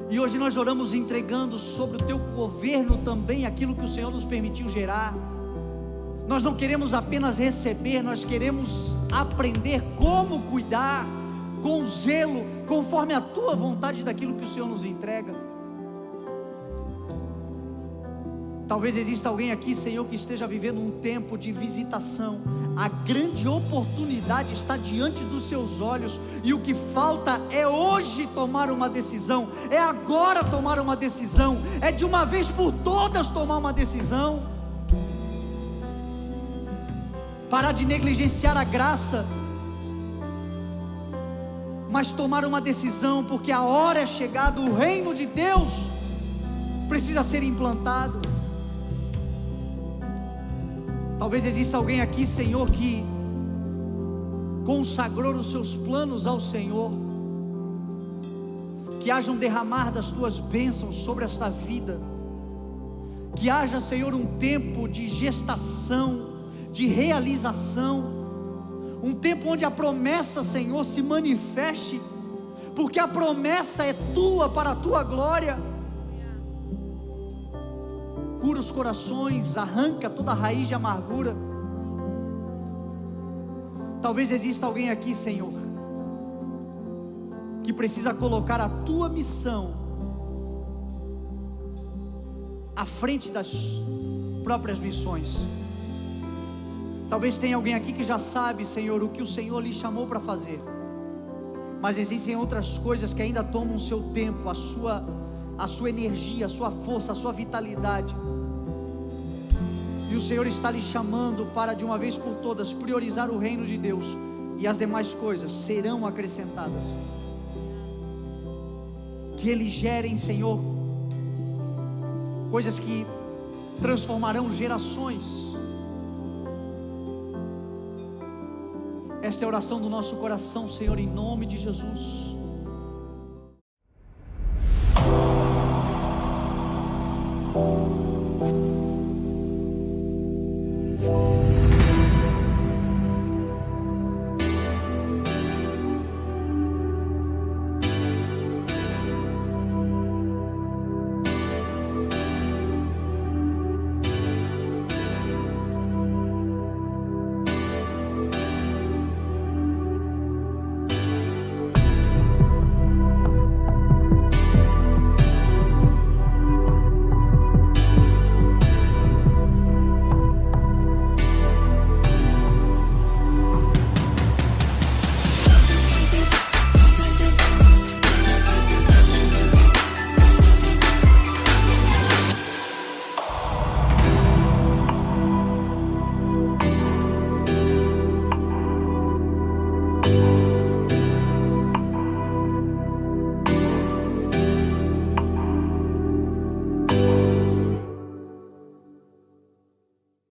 E hoje nós oramos entregando sobre o teu governo também aquilo que o Senhor nos permitiu gerar. Nós não queremos apenas receber, nós queremos aprender como cuidar, com zelo, conforme a tua vontade daquilo que o Senhor nos entrega. Talvez exista alguém aqui, Senhor, que esteja vivendo um tempo de visitação. A grande oportunidade está diante dos seus olhos, e o que falta é hoje tomar uma decisão, é agora tomar uma decisão, é de uma vez por todas tomar uma decisão. Parar de negligenciar a graça, mas tomar uma decisão, porque a hora é chegada, o reino de Deus precisa ser implantado. Talvez exista alguém aqui, Senhor, que consagrou os seus planos ao Senhor. Que haja um derramar das tuas bênçãos sobre esta vida. Que haja, Senhor, um tempo de gestação, de realização. Um tempo onde a promessa, Senhor, se manifeste, porque a promessa é tua, para a tua glória. Cura os corações, arranca toda a raiz de amargura. Talvez exista alguém aqui, Senhor, que precisa colocar a tua missão à frente das próprias missões. Talvez tenha alguém aqui que já sabe, Senhor, o que o Senhor lhe chamou para fazer, mas existem outras coisas que ainda tomam o seu tempo, a sua energia, a sua força, a sua vitalidade. E o Senhor está lhe chamando para, de uma vez por todas, priorizar o reino de Deus, e as demais coisas serão acrescentadas. Que Ele gere, Senhor, coisas que transformarão gerações. Esta é a oração do nosso coração, Senhor, em nome de Jesus.